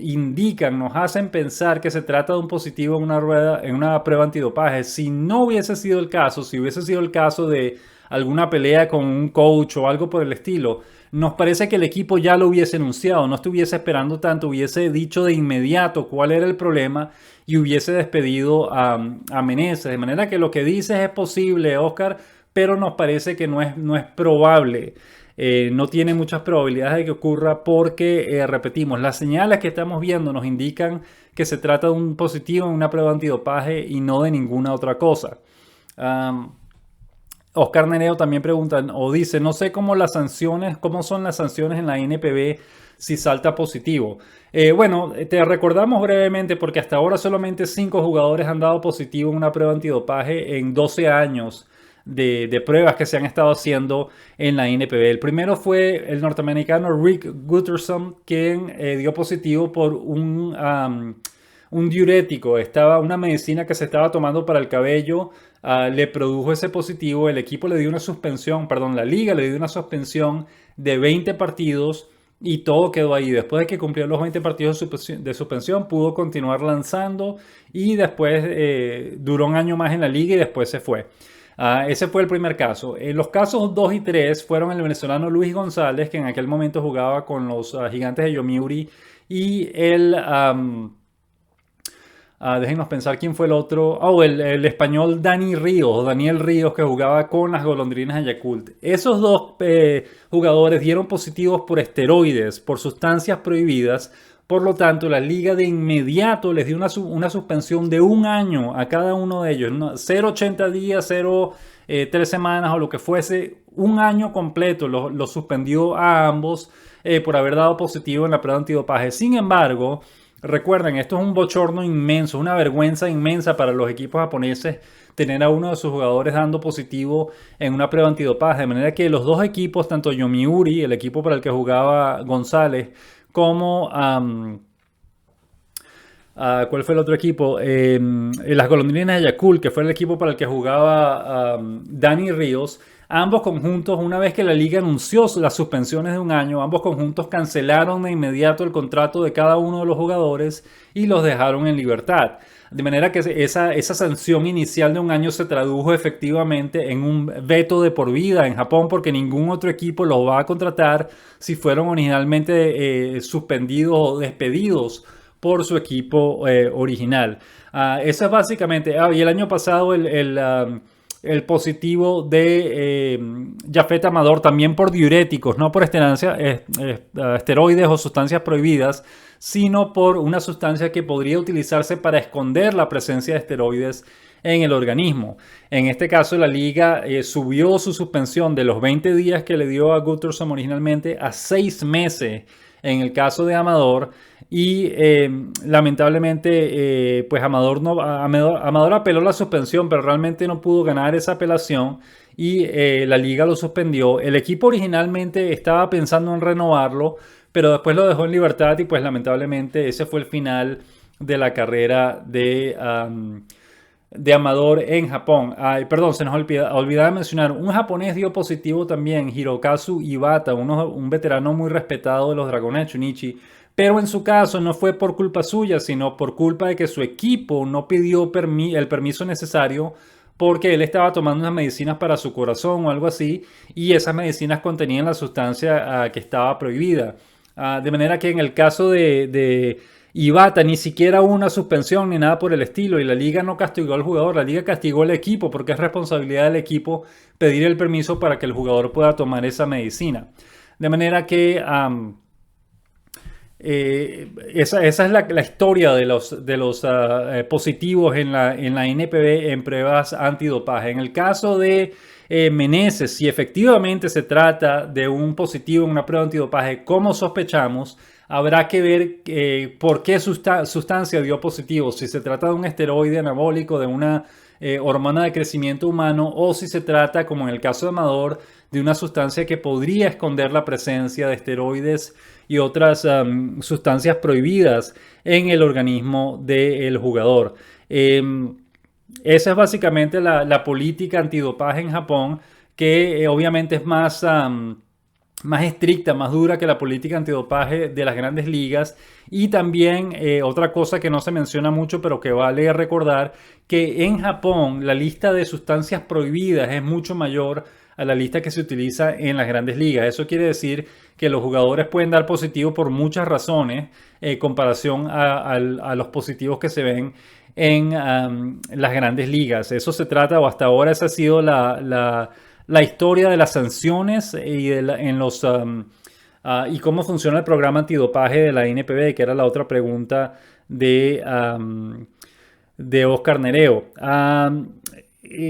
nos hacen pensar que se trata de un positivo en una prueba antidopaje. Si no hubiese sido el caso, si hubiese sido el caso de alguna pelea con un coach o algo por el estilo, nos parece que el equipo ya lo hubiese anunciado, no estuviese esperando tanto, hubiese dicho de inmediato cuál era el problema y hubiese despedido a Meneses. De manera que lo que dices es posible, Oscar, pero nos parece que no es probable. No tiene muchas probabilidades de que ocurra porque, repetimos, las señales que estamos viendo nos indican que se trata de un positivo en una prueba antidopaje y no de ninguna otra cosa. Oscar Nereo también pregunta o dice, no sé cómo son las sanciones en la NPB si salta positivo. Bueno, te recordamos brevemente porque hasta ahora solamente 5 jugadores han dado positivo en una prueba antidopaje en 12 años de pruebas que se han estado haciendo en la NPB. El primero fue el norteamericano Rick Gutterson, quien dio positivo por un diurético, una medicina que se estaba tomando para el cabello, le produjo ese positivo, el equipo le dio una suspensión, perdón, la liga le dio una suspensión de 20 partidos y todo quedó ahí. Después de que cumplió los 20 partidos de suspensión, pudo continuar lanzando y después duró un año más en la liga y después se fue. Ese fue el primer caso. Los casos 2 y 3 fueron el venezolano Luis González, que en aquel momento jugaba con los Gigantes de Yomiuri, y déjenos pensar quién fue el otro. El español Daniel Ríos, que jugaba con las Golondrinas de Yakult. Esos dos jugadores dieron positivos por esteroides, por sustancias prohibidas. Por lo tanto, la liga de inmediato les dio una suspensión de un año a cada uno de ellos. 0,80 días, 3 semanas o lo que fuese. Un año completo lo suspendió a ambos por haber dado positivo en la prueba antidopaje. Sin embargo, recuerden, esto es un bochorno inmenso, una vergüenza inmensa para los equipos japoneses tener a uno de sus jugadores dando positivo en una prueba antidopaje. De manera que los dos equipos, tanto Yomiuri, el equipo para el que jugaba González, como ¿cuál fue el otro equipo? Las Golondrinas de Yakult, que fue el equipo para el que jugaba Dani Ríos. Ambos conjuntos, una vez que la liga anunció las suspensiones de un año, ambos conjuntos cancelaron de inmediato el contrato de cada uno de los jugadores y los dejaron en libertad. De manera que esa sanción inicial de un año se tradujo efectivamente en un veto de por vida en Japón, porque ningún otro equipo los va a contratar si fueron originalmente suspendidos o despedidos por su equipo original. Eso es básicamente. Y el año pasado el positivo de Jafet Amador, también por diuréticos, no por esteroides o sustancias prohibidas, sino por una sustancia que podría utilizarse para esconder la presencia de esteroides en el organismo. En este caso, la liga subió su suspensión de los 20 días que le dio a Gutterson originalmente a 6 meses en el caso de Amador. Y lamentablemente, pues Amador apeló la suspensión, pero realmente no pudo ganar esa apelación y la liga lo suspendió. El equipo originalmente estaba pensando en renovarlo, pero después lo dejó en libertad y pues lamentablemente ese fue el final de la carrera de Amador en Japón. Perdón, se nos olvidaba mencionar, un japonés dio positivo también, Hirokazu Ibata, un veterano muy respetado de los Dragones de Chunichi. Pero en su caso no fue por culpa suya, sino por culpa de que su equipo no pidió el permiso necesario porque él estaba tomando unas medicinas para su corazón o algo así y esas medicinas contenían la sustancia que estaba prohibida. De manera que en el caso de Ibata ni siquiera hubo una suspensión ni nada por el estilo y la liga no castigó al jugador, la liga castigó al equipo porque es responsabilidad del equipo pedir el permiso para que el jugador pueda tomar esa medicina. De manera que esa es la historia de los positivos en la NPB en pruebas antidopaje. En el caso de Meneses, si efectivamente se trata de un positivo en una prueba antidopaje, como sospechamos, habrá que ver por qué sustancia dio positivo, si se trata de un esteroide anabólico, de una hormona de crecimiento humano, o si se trata, como en el caso de Amador, de una sustancia que podría esconder la presencia de esteroides y otras sustancias prohibidas en el organismo del jugador. Esa es básicamente la política antidopaje en Japón, que obviamente es más estricta, más dura que la política antidopaje de las grandes ligas. Y también otra cosa que no se menciona mucho, pero que vale recordar, que en Japón la lista de sustancias prohibidas es mucho mayor a la lista que se utiliza en las grandes ligas. Eso quiere decir que los jugadores pueden dar positivo por muchas razones en comparación a los positivos que se ven en las grandes ligas. Eso se trata, o hasta ahora esa ha sido la historia de las sanciones y cómo funciona el programa antidopaje de la NPB, que era la otra pregunta de Oscar Nereo.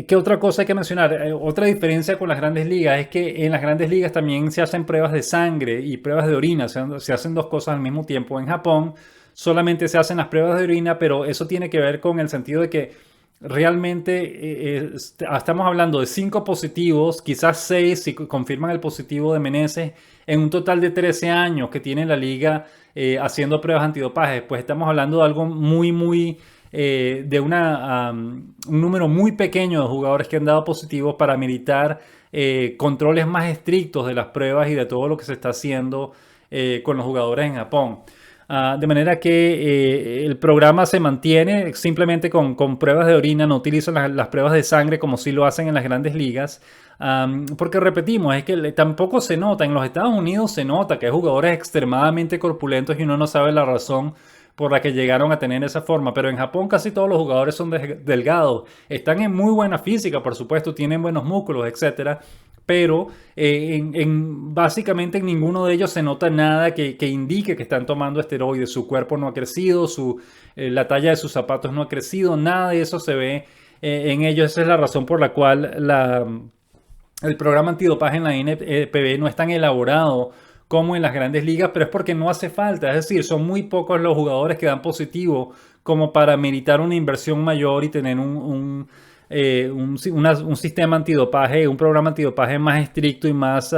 ¿Qué otra cosa hay que mencionar? Otra diferencia con las grandes ligas es que en las grandes ligas también se hacen pruebas de sangre y pruebas de orina. Se hacen dos cosas al mismo tiempo. En Japón solamente se hacen las pruebas de orina, pero eso tiene que ver con el sentido de que realmente estamos hablando de 5 positivos, quizás 6 si confirman el positivo de Meneses, en un total de 13 años que tiene la liga haciendo pruebas antidopaje. Pues estamos hablando de algo muy de un número muy pequeño de jugadores que han dado positivos para militar controles más estrictos de las pruebas y de todo lo que se está haciendo con los jugadores en Japón. De manera que el programa se mantiene simplemente con pruebas de orina, no utilizan las pruebas de sangre como sí lo hacen en las grandes ligas. Porque repetimos, es que tampoco se nota, en los Estados Unidos se nota que hay jugadores extremadamente corpulentos y uno no sabe la razón por la que llegaron a tener esa forma, pero en Japón casi todos los jugadores son delgados, están en muy buena física, por supuesto, tienen buenos músculos, etcétera, pero básicamente en ninguno de ellos se nota nada que indique que están tomando esteroides. Su cuerpo no ha crecido, la talla de sus zapatos no ha crecido, nada de eso se ve en ellos. Esa es la razón por la cual el programa antidopaje en la NPB no es tan elaborado como en las grandes ligas, pero es porque no hace falta. Es decir, son muy pocos los jugadores que dan positivo como para meritar una inversión mayor y tener un sistema antidopaje, un programa antidopaje más estricto y más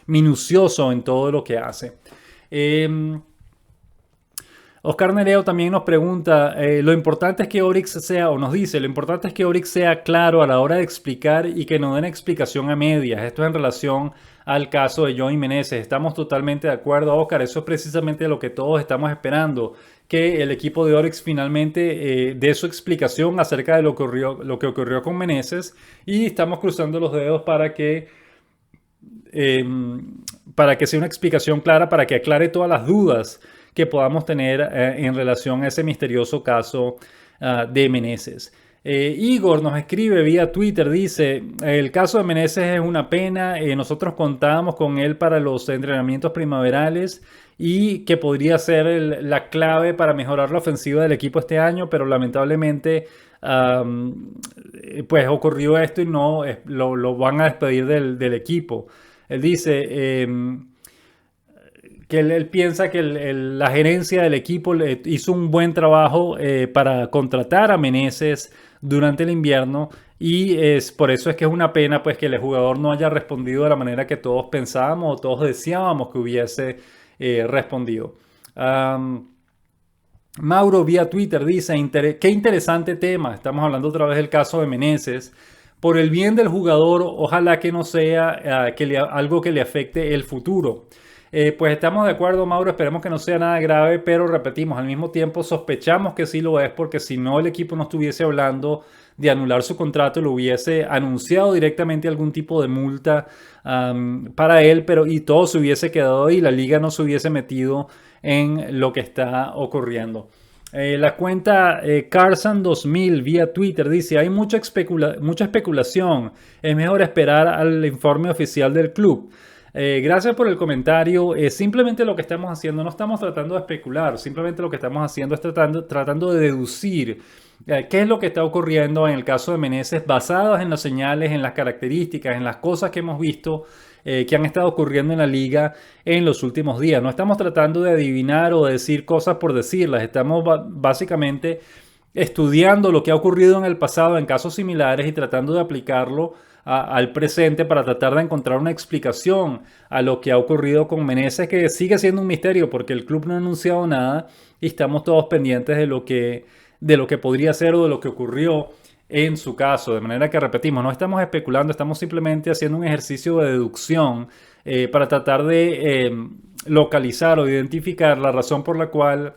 minucioso en todo lo que hace. Oscar Nereo también nos pregunta, lo importante es que Orix sea, o nos dice, lo importante es que Orix sea claro a la hora de explicar y que no den explicación a medias. Esto es en relación al caso de Joey Meneses. Estamos totalmente de acuerdo, Oscar. Eso es precisamente lo que todos estamos esperando, que el equipo de Orix finalmente dé su explicación acerca de lo que ocurrió con Meneses, y estamos cruzando los dedos para que sea una explicación clara, para que aclare todas las dudas que podamos tener en relación a ese misterioso caso de Meneses. Igor nos escribe vía Twitter, dice, el caso de Meneses es una pena, nosotros contábamos con él para los entrenamientos primaverales y que podría ser la clave para mejorar la ofensiva del equipo este año, pero lamentablemente pues ocurrió esto y no lo van a despedir del equipo. Él dice que él piensa que la gerencia del equipo hizo un buen trabajo para contratar a Meneses durante el invierno, y por eso es que es una pena pues que el jugador no haya respondido de la manera que todos pensábamos o todos deseábamos que hubiese respondido. Mauro vía Twitter dice, qué interesante tema, estamos hablando otra vez del caso de Meneses. Por el bien del jugador, ojalá que no sea algo que le afecte el futuro. Pues estamos de acuerdo, Mauro, esperemos que no sea nada grave, pero repetimos, al mismo tiempo sospechamos que sí lo es, porque si no el equipo no estuviese hablando de anular su contrato, lo hubiese anunciado directamente algún tipo de multa para él, y todo se hubiese quedado ahí, la liga no se hubiese metido en lo que está ocurriendo. La cuenta Carson 2000 vía Twitter dice, hay mucha especulación, es mejor esperar al informe oficial del club. Gracias por el comentario. Simplemente lo que estamos haciendo, no estamos tratando de especular, simplemente lo que estamos haciendo es tratando de deducir qué es lo que está ocurriendo en el caso de Meneses, basadas en las señales, en las características, en las cosas que hemos visto que han estado ocurriendo en la liga en los últimos días. No estamos tratando de adivinar o de decir cosas por decirlas, estamos básicamente estudiando lo que ha ocurrido en el pasado en casos similares y tratando de aplicarlo al presente para tratar de encontrar una explicación a lo que ha ocurrido con Meneses, que sigue siendo un misterio porque el club no ha anunciado nada y estamos todos pendientes de lo que podría ser o de lo que ocurrió en su caso. De manera que repetimos, no estamos especulando, estamos simplemente haciendo un ejercicio de deducción para tratar de localizar o identificar la razón por la cual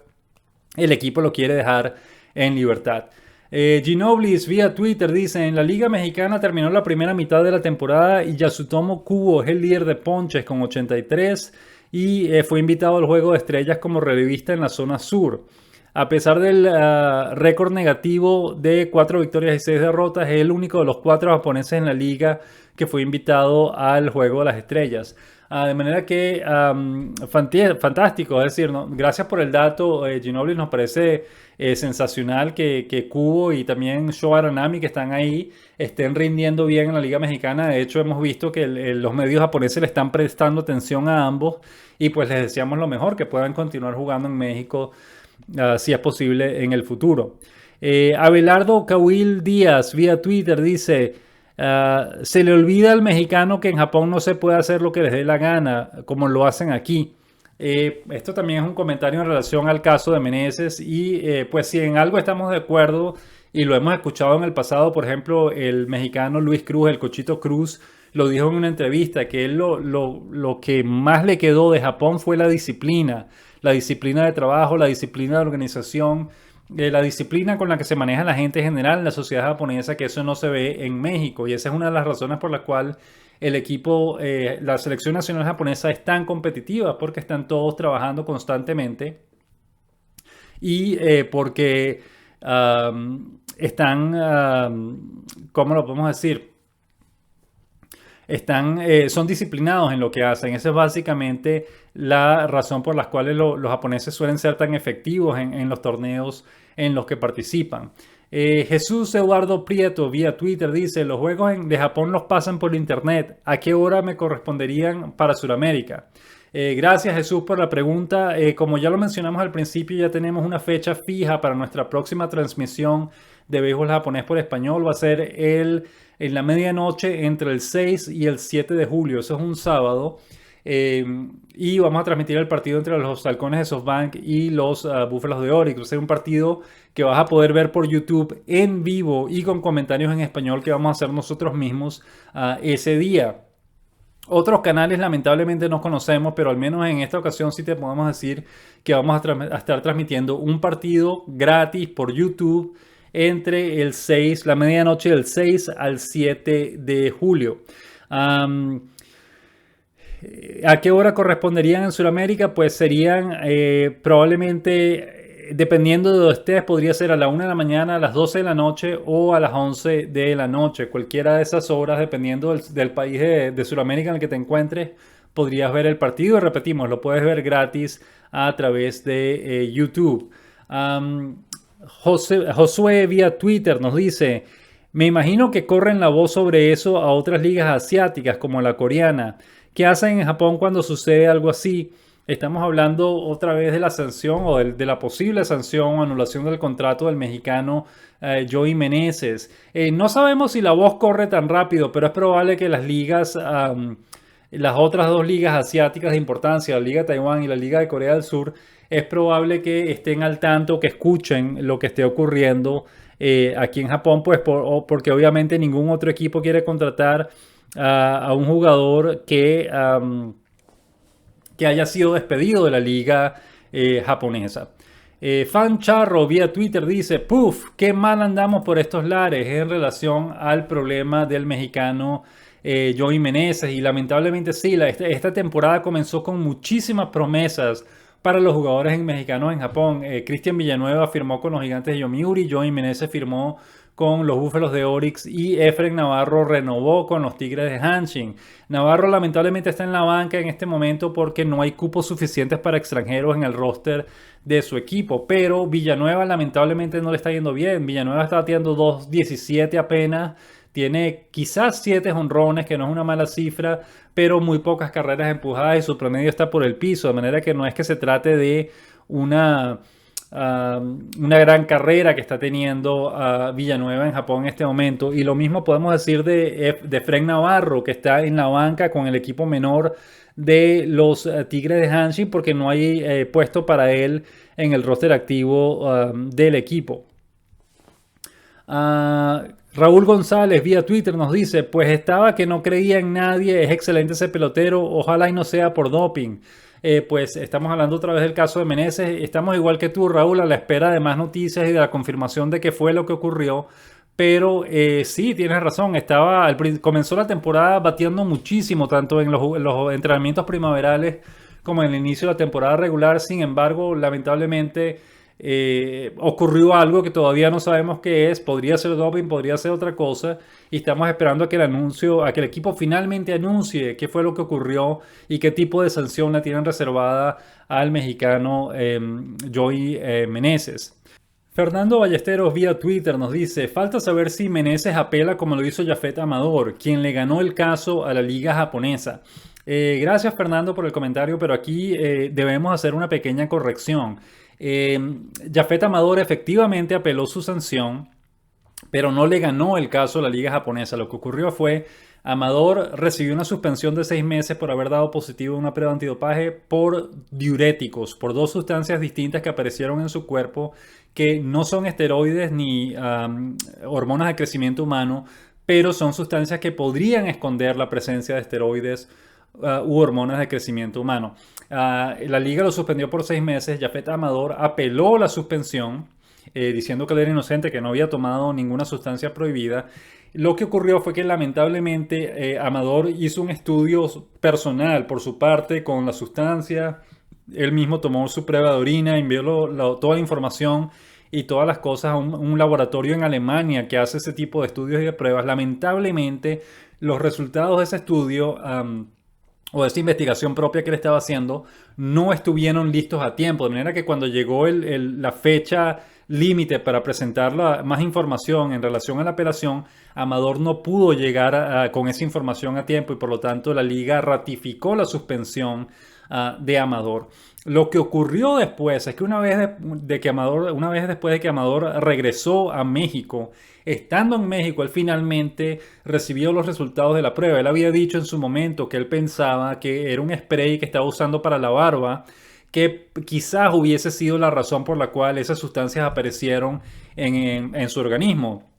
el equipo lo quiere dejar en libertad. Ginoblis vía Twitter dice: en la Liga Mexicana terminó la primera mitad de la temporada y Yasutomo Kubo es el líder de ponches con 83 y fue invitado al Juego de Estrellas como relevista en la zona sur. A pesar del récord negativo de 4 victorias y 6 derrotas, es el único de los 4 japoneses en la liga que fue invitado al Juego de las Estrellas. De manera que fantástico, es decir, ¿no? Gracias por el dato, Ginobili. Nos parece sensacional que Kubo y también Sho Aranami, que están ahí, estén rindiendo bien en la Liga Mexicana. De hecho, hemos visto que los medios japoneses le están prestando atención a ambos y pues les deseamos lo mejor, que puedan continuar jugando en México si es posible en el futuro. Abelardo Cahuil Díaz vía Twitter dice: se le olvida al mexicano que en Japón no se puede hacer lo que les dé la gana, como lo hacen aquí. Esto también es un comentario en relación al caso de Meneses y pues si en algo estamos de acuerdo y lo hemos escuchado en el pasado, por ejemplo, el mexicano Luis Cruz, el Cochito Cruz, lo dijo en una entrevista que él lo que más le quedó de Japón fue la disciplina de trabajo, la disciplina de organización, la disciplina con la que se maneja la gente en general en la sociedad japonesa, que eso no se ve en México. Y esa es una de las razones por las cuales el equipo, la selección nacional japonesa es tan competitiva, porque están todos trabajando constantemente y porque ¿cómo lo podemos decir? Son disciplinados en lo que hacen. Esa es básicamente la razón por la cual los japoneses suelen ser tan efectivos en los torneos en los que participan. Jesús Eduardo Prieto vía Twitter dice: los juegos de Japón los pasan por internet. ¿A qué hora me corresponderían para Sudamérica? Gracias, Jesús, por la pregunta. Como ya lo mencionamos al principio, ya tenemos una fecha fija para nuestra próxima transmisión de béisbol japonés por español. Va a ser en la medianoche entre el 6 y el 7 de julio. Eso es un sábado. Y vamos a transmitir el partido entre los Halcones de SoftBank y los Búfalos de Orix. Va a ser un partido que vas a poder ver por YouTube en vivo y con comentarios en español que vamos a hacer nosotros mismos ese día. Otros canales lamentablemente no conocemos, pero al menos en esta ocasión sí te podemos decir que vamos a estar transmitiendo un partido gratis por YouTube entre la medianoche del 6 al 7 de julio. ¿A qué hora corresponderían en Sudamérica? Pues serían probablemente, dependiendo de donde estés, podría ser a la 1 de la mañana, a las 12 de la noche o a las 11 de la noche. Cualquiera de esas horas, dependiendo del país de Sudamérica en el que te encuentres, podrías ver el partido. Y repetimos, lo puedes ver gratis a través de YouTube. Josué vía Twitter nos dice: me imagino que corren la voz sobre eso a otras ligas asiáticas como la coreana. ¿Qué hacen en Japón cuando sucede algo así? Estamos hablando otra vez de la sanción o de la posible sanción o anulación del contrato del mexicano Joey Meneses. No sabemos si la voz corre tan rápido, pero es probable que las ligas, las otras dos ligas asiáticas de importancia, la Liga de Taiwán y la Liga de Corea del Sur, es probable que estén al tanto, que escuchen lo que esté ocurriendo aquí en Japón, pues porque obviamente ningún otro equipo quiere contratar a un jugador que haya sido despedido de la liga japonesa. Fan Charro vía Twitter dice: puf, qué mal andamos por estos lares en relación al problema del mexicano Joey Meneses. Y lamentablemente sí, esta temporada comenzó con muchísimas promesas para los jugadores mexicanos en Japón. Cristian Villanueva firmó con los Gigantes de Yomiuri, Joey Meneses firmó con los Búfalos de Orix y Efren Navarro renovó con los Tigres de Hanshin. Navarro lamentablemente está en la banca en este momento porque no hay cupos suficientes para extranjeros en el roster de su equipo, pero Villanueva lamentablemente no le está yendo bien. Villanueva está bateando 2.17 apenas, tiene quizás 7 jonrones, que no es una mala cifra, pero muy pocas carreras empujadas y su promedio está por el piso, de manera que no es que se trate de una gran carrera que está teniendo Villanueva en Japón en este momento. Y lo mismo podemos decir de Fred Navarro, que está en la banca con el equipo menor de los Tigres de Hanshin, porque no hay puesto para él en el roster activo del equipo. Raúl González vía Twitter nos dice: pues estaba que no creía en nadie, es excelente ese pelotero, ojalá y no sea por doping. pues estamos hablando otra vez del caso de Meneses. Estamos igual que tú, Raúl, a la espera de más noticias y de la confirmación de qué fue lo que ocurrió. Pero sí, tienes razón, comenzó la temporada batiendo muchísimo, tanto en los entrenamientos primaverales como en el inicio de la temporada regular. Sin embargo, lamentablemente ocurrió algo que todavía no sabemos qué es. Podría ser doping, podría ser otra cosa. Y estamos esperando a que el equipo finalmente anuncie qué fue lo que ocurrió y qué tipo de sanción la tienen reservada al mexicano Joey Meneses. Fernando Ballesteros vía Twitter nos dice: falta saber si Meneses apela como lo hizo Jafet Amador, quien le ganó el caso a la liga japonesa. Gracias, Fernando, por el comentario, pero aquí debemos hacer una pequeña corrección. Jafet Amador efectivamente apeló su sanción, pero no le ganó el caso a la liga japonesa. Lo que ocurrió fue: Amador recibió una suspensión de 6 meses por haber dado positivo en una prueba antidopaje por diuréticos, por 2 sustancias distintas que aparecieron en su cuerpo, que no son esteroides ni hormonas de crecimiento humano, pero son sustancias que podrían esconder la presencia de esteroides u hormonas de crecimiento humano. La liga lo suspendió por 6 meses. Jafet Amador apeló la suspensión, diciendo que él era inocente, que no había tomado ninguna sustancia prohibida. Lo que ocurrió fue que lamentablemente Amador hizo un estudio personal por su parte con la sustancia. Él mismo tomó su prueba de orina, envió toda la información y todas las cosas a un laboratorio en Alemania que hace ese tipo de estudios y de pruebas. Lamentablemente, los resultados de ese estudio o de esa investigación propia que él estaba haciendo no estuvieron listos a tiempo, de manera que cuando llegó la fecha límite para presentar más información en relación a la apelación, Amador no pudo llegar con esa información a tiempo y por lo tanto la liga ratificó la suspensión de Amador. Lo que ocurrió después es que una vez después de que Amador regresó a México, estando en México, él finalmente recibió los resultados de la prueba. Él había dicho en su momento que él pensaba que era un spray que estaba usando para la barba, que quizás hubiese sido la razón por la cual esas sustancias aparecieron en su organismo.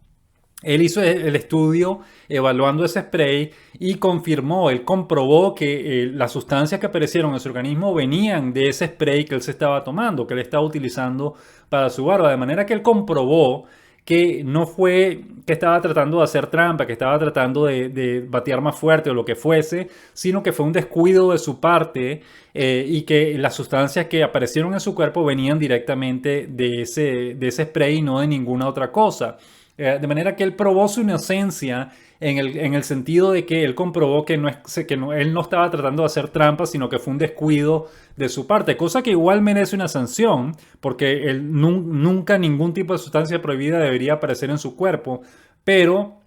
Él hizo el estudio evaluando ese spray y él comprobó que las sustancias que aparecieron en su organismo venían de ese spray que él se estaba tomando, que él estaba utilizando para su barba. De manera que él comprobó que no fue que estaba tratando de hacer trampa, que estaba tratando de batear más fuerte o lo que fuese, sino que fue un descuido de su parte y que las sustancias que aparecieron en su cuerpo venían directamente de ese spray y no de ninguna otra cosa. De manera que él probó su inocencia en el sentido de que él comprobó que él no estaba tratando de hacer trampa, sino que fue un descuido de su parte, cosa que igual merece una sanción, porque nunca ningún tipo de sustancia prohibida debería aparecer en su cuerpo, pero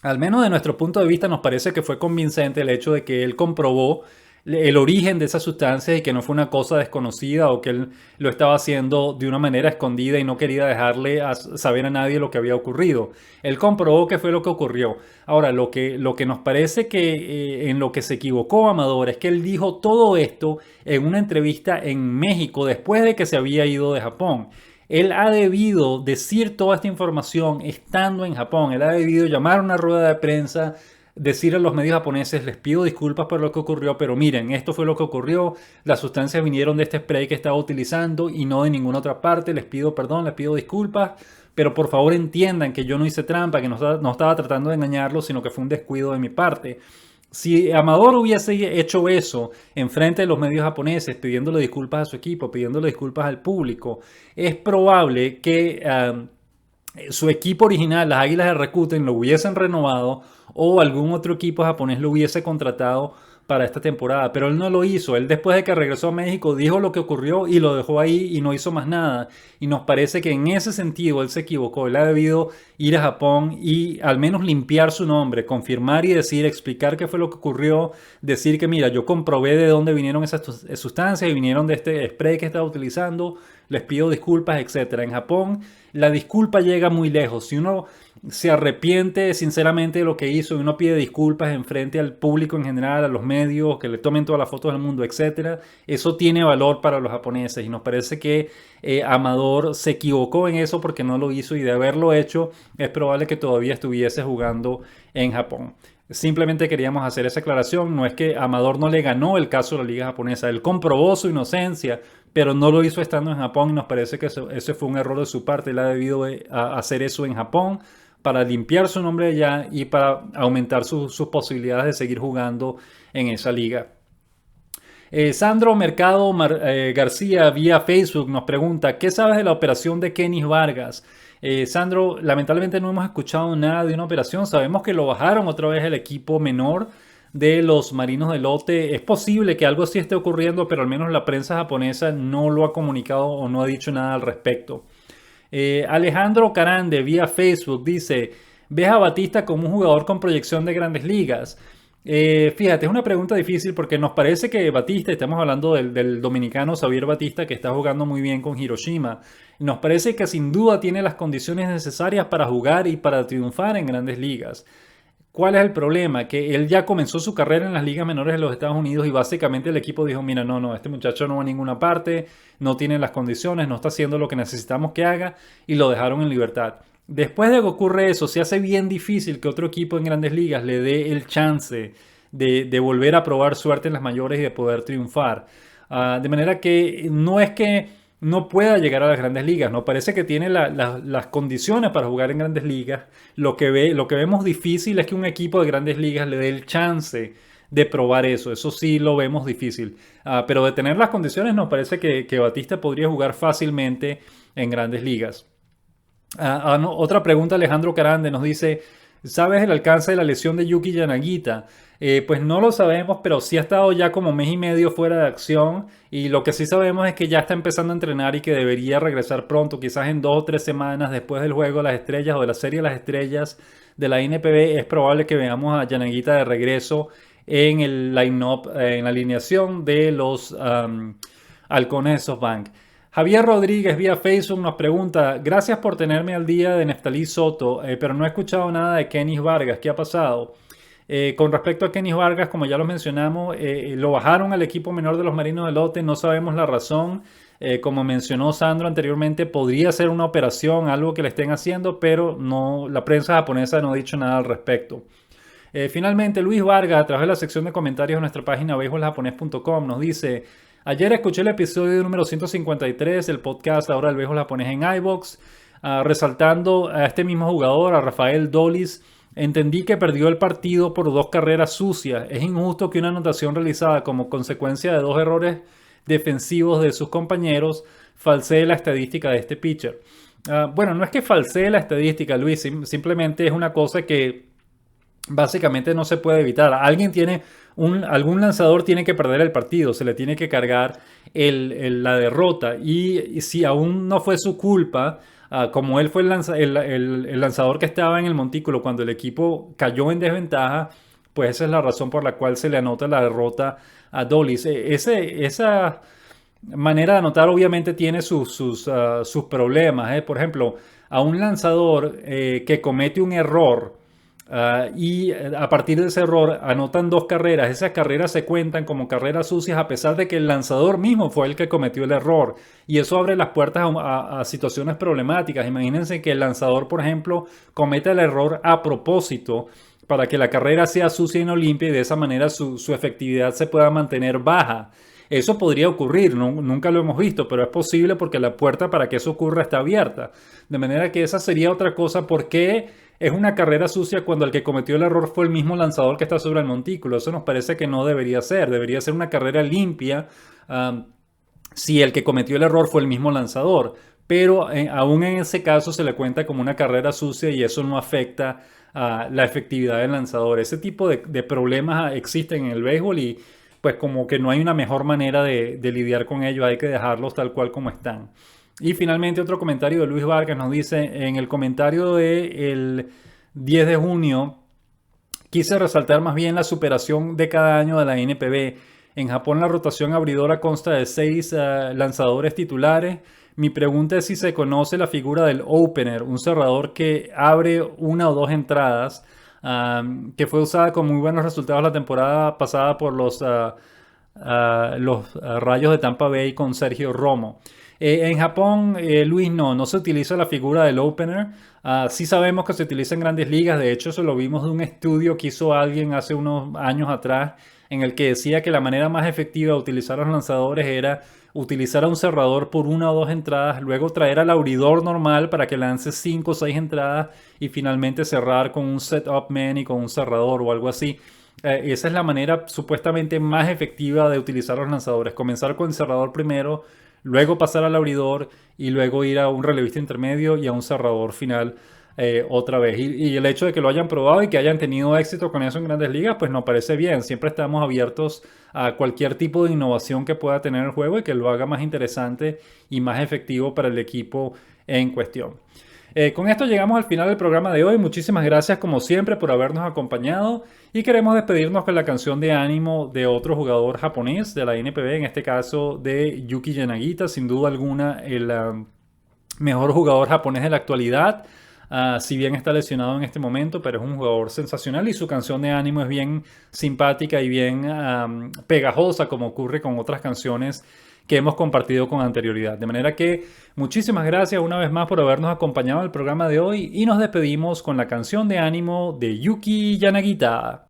al menos de nuestro punto de vista nos parece que fue convincente el hecho de que él comprobó el origen de esa sustancia y que no fue una cosa desconocida o que él lo estaba haciendo de una manera escondida y no quería dejarle saber a nadie lo que había ocurrido. Él comprobó que fue lo que ocurrió. Ahora, lo que nos parece que en lo que se equivocó Amador es que él dijo todo esto en una entrevista en México después de que se había ido de Japón. Él ha debido decir toda esta información estando en Japón. Él ha debido llamar a una rueda de prensa, decir a los medios japoneses: les pido disculpas por lo que ocurrió, pero miren, esto fue lo que ocurrió, las sustancias vinieron de este spray que estaba utilizando y no de ninguna otra parte, les pido perdón, les pido disculpas, pero por favor entiendan que yo no hice trampa, que no estaba tratando de engañarlos, sino que fue un descuido de mi parte. Si Amador hubiese hecho eso en frente de los medios japoneses, pidiéndole disculpas a su equipo, pidiéndole disculpas al público, es probable que su equipo original, las Águilas de Rakuten, lo hubiesen renovado o algún otro equipo japonés lo hubiese contratado para esta temporada, pero él no lo hizo. Él, después de que regresó a México, dijo lo que ocurrió y lo dejó ahí y no hizo más nada, y nos parece que en ese sentido él se equivocó. Él ha debido ir a Japón y al menos limpiar su nombre, confirmar y explicar qué fue lo que ocurrió, decir que mira, yo comprobé de dónde vinieron esas sustancias y vinieron de este spray que estaba utilizando, les pido disculpas, etc. En Japón la disculpa llega muy lejos. Si uno se arrepiente sinceramente de lo que hizo y uno pide disculpas en frente al público en general, a los medios, que le tomen todas las fotos del mundo, etcétera, eso tiene valor para los japoneses y nos parece que Amador se equivocó en eso porque no lo hizo, y de haberlo hecho es probable que todavía estuviese jugando en Japón. Simplemente queríamos hacer esa aclaración. No es que Amador no le ganó el caso de la liga japonesa, él comprobó su inocencia, pero no lo hizo estando en Japón, y nos parece que ese fue un error de su parte. Él ha debido hacer eso en Japón para limpiar su nombre allá y para aumentar sus posibilidades de seguir jugando en esa liga. Sandro Mercado García vía Facebook nos pregunta: ¿qué sabes de la operación de Kenis Vargas? Sandro, lamentablemente no hemos escuchado nada de una operación. Sabemos que lo bajaron otra vez el equipo menor de los Marinos de Lotte. Es posible que algo sí esté ocurriendo, pero al menos la prensa japonesa no lo ha comunicado o no ha dicho nada al respecto. Alejandro Carande vía Facebook dice: ¿ves a Batista como un jugador con proyección de grandes ligas? Fíjate, es una pregunta difícil porque nos parece que Batista, estamos hablando del dominicano Xavier Batista, que está jugando muy bien con Hiroshima, nos parece que sin duda tiene las condiciones necesarias para jugar y para triunfar en grandes ligas. ¿Cuál es el problema? Que él ya comenzó su carrera en las ligas menores de los Estados Unidos y básicamente el equipo dijo: mira, no, este muchacho no va a ninguna parte, no tiene las condiciones, no está haciendo lo que necesitamos que haga, y lo dejaron en libertad. Después de que ocurre eso, se hace bien difícil que otro equipo en grandes ligas le dé el chance de volver a probar suerte en las mayores y de poder triunfar. De manera que no es que no pueda llegar a las grandes ligas, no parece que tiene las condiciones para jugar en grandes ligas. Lo que vemos difícil es que un equipo de grandes ligas le dé el chance de probar eso sí lo vemos difícil. Pero de tener las condiciones nos parece que Batista podría jugar fácilmente en grandes ligas. Otra pregunta, Alejandro Carande nos dice: ¿sabes el alcance de la lesión de Yuki Yanagita? Pues no lo sabemos, pero sí ha estado ya como mes y medio fuera de acción, y lo que sí sabemos es que ya está empezando a entrenar y que debería regresar pronto, quizás en 2 o 3 semanas después del Juego de las Estrellas o de la Serie de las Estrellas de la NPB. Es probable que veamos a Yanagita de regreso en el line-up, en la alineación de los Halcones de SoftBank. Javier Rodríguez vía Facebook nos pregunta: gracias por tenerme al día de Neftalí Soto, pero no he escuchado nada de Kenis Vargas. ¿Qué ha pasado? Con respecto a Kenis Vargas, como ya lo mencionamos, lo bajaron al equipo menor de los Marinos de Lotte. No sabemos la razón. Como mencionó Sandro anteriormente, podría ser una operación, algo que le estén haciendo, pero no, la prensa japonesa no ha dicho nada al respecto. Finalmente, Luis Vargas, a través de la sección de comentarios de nuestra página beisboljaponés.com, nos dice: ayer escuché el episodio número 153 del podcast Ahora el Béisbol Japonés en iVoox, resaltando a este mismo jugador, a Rafael Dolis. Entendí que perdió el partido por 2 carreras sucias. Es injusto que una anotación realizada como consecuencia de 2 errores defensivos de sus compañeros falsee la estadística de este pitcher. Bueno, no es que falsee la estadística, Luis, simplemente es una cosa que básicamente no se puede evitar. Algún lanzador tiene que perder el partido, se le tiene que cargar la derrota, y si aún no fue su culpa, como él fue el lanzador que estaba en el montículo cuando el equipo cayó en desventaja, pues esa es la razón por la cual se le anota la derrota a Dolis. Esa manera de anotar obviamente tiene sus problemas. Por ejemplo, a un lanzador que comete un error, y a partir de ese error anotan 2 carreras. Esas carreras se cuentan como carreras sucias a pesar de que el lanzador mismo fue el que cometió el error, y eso abre las puertas a situaciones problemáticas. Imagínense que el lanzador, por ejemplo, cometa el error a propósito para que la carrera sea sucia y no limpia, y de esa manera su efectividad se pueda mantener baja. Eso podría ocurrir, nunca lo hemos visto, pero es posible porque la puerta para que eso ocurra está abierta. De manera que esa sería otra cosa. ¿Por qué es una carrera sucia cuando el que cometió el error fue el mismo lanzador que está sobre el montículo? Eso nos parece que no debería ser. Debería ser una carrera limpia si el que cometió el error fue el mismo lanzador. Pero aún en ese caso se le cuenta como una carrera sucia, y eso no afecta la efectividad del lanzador. Ese tipo de problemas existen en el béisbol, y pues como que no hay una mejor manera de lidiar con ello. Hay que dejarlos tal cual como están. Y finalmente otro comentario de Luis Vargas nos dice: en el comentario del 10 de junio quise resaltar más bien la superación de cada año de la NPB. En Japón la rotación abridora consta de 6 lanzadores titulares. Mi pregunta es si se conoce la figura del opener, un cerrador que abre una o dos entradas, que fue usada con muy buenos resultados la temporada pasada por los Rayos de Tampa Bay con Sergio Romo. En Japón, Luis, no se utiliza la figura del opener. Sí sabemos que se utiliza en grandes ligas. De hecho, eso lo vimos de un estudio que hizo alguien hace unos años atrás, en el que decía que la manera más efectiva de utilizar a los lanzadores era utilizar a un cerrador por una o dos entradas, luego traer al abridor normal para que lance 5 o 6 entradas y finalmente cerrar con un setup man y con un cerrador o algo así. Esa es la manera supuestamente más efectiva de utilizar los lanzadores. Comenzar con el cerrador primero, luego pasar al abridor y luego ir a un relevista intermedio y a un cerrador final otra vez. Y el hecho de que lo hayan probado y que hayan tenido éxito con eso en grandes ligas, pues nos parece bien. Siempre estamos abiertos a cualquier tipo de innovación que pueda tener el juego y que lo haga más interesante y más efectivo para el equipo en cuestión. Con esto llegamos al final del programa de hoy. Muchísimas gracias como siempre por habernos acompañado y queremos despedirnos con la canción de ánimo de otro jugador japonés de la NPB, en este caso de Yuki Yanagita, sin duda alguna el mejor jugador japonés de la actualidad. Si bien está lesionado en este momento, pero es un jugador sensacional y su canción de ánimo es bien simpática y bien pegajosa, como ocurre con otras canciones que hemos compartido con anterioridad. De manera que muchísimas gracias una vez más por habernos acompañado en el programa de hoy y nos despedimos con la canción de ánimo de Yuki Yanagita.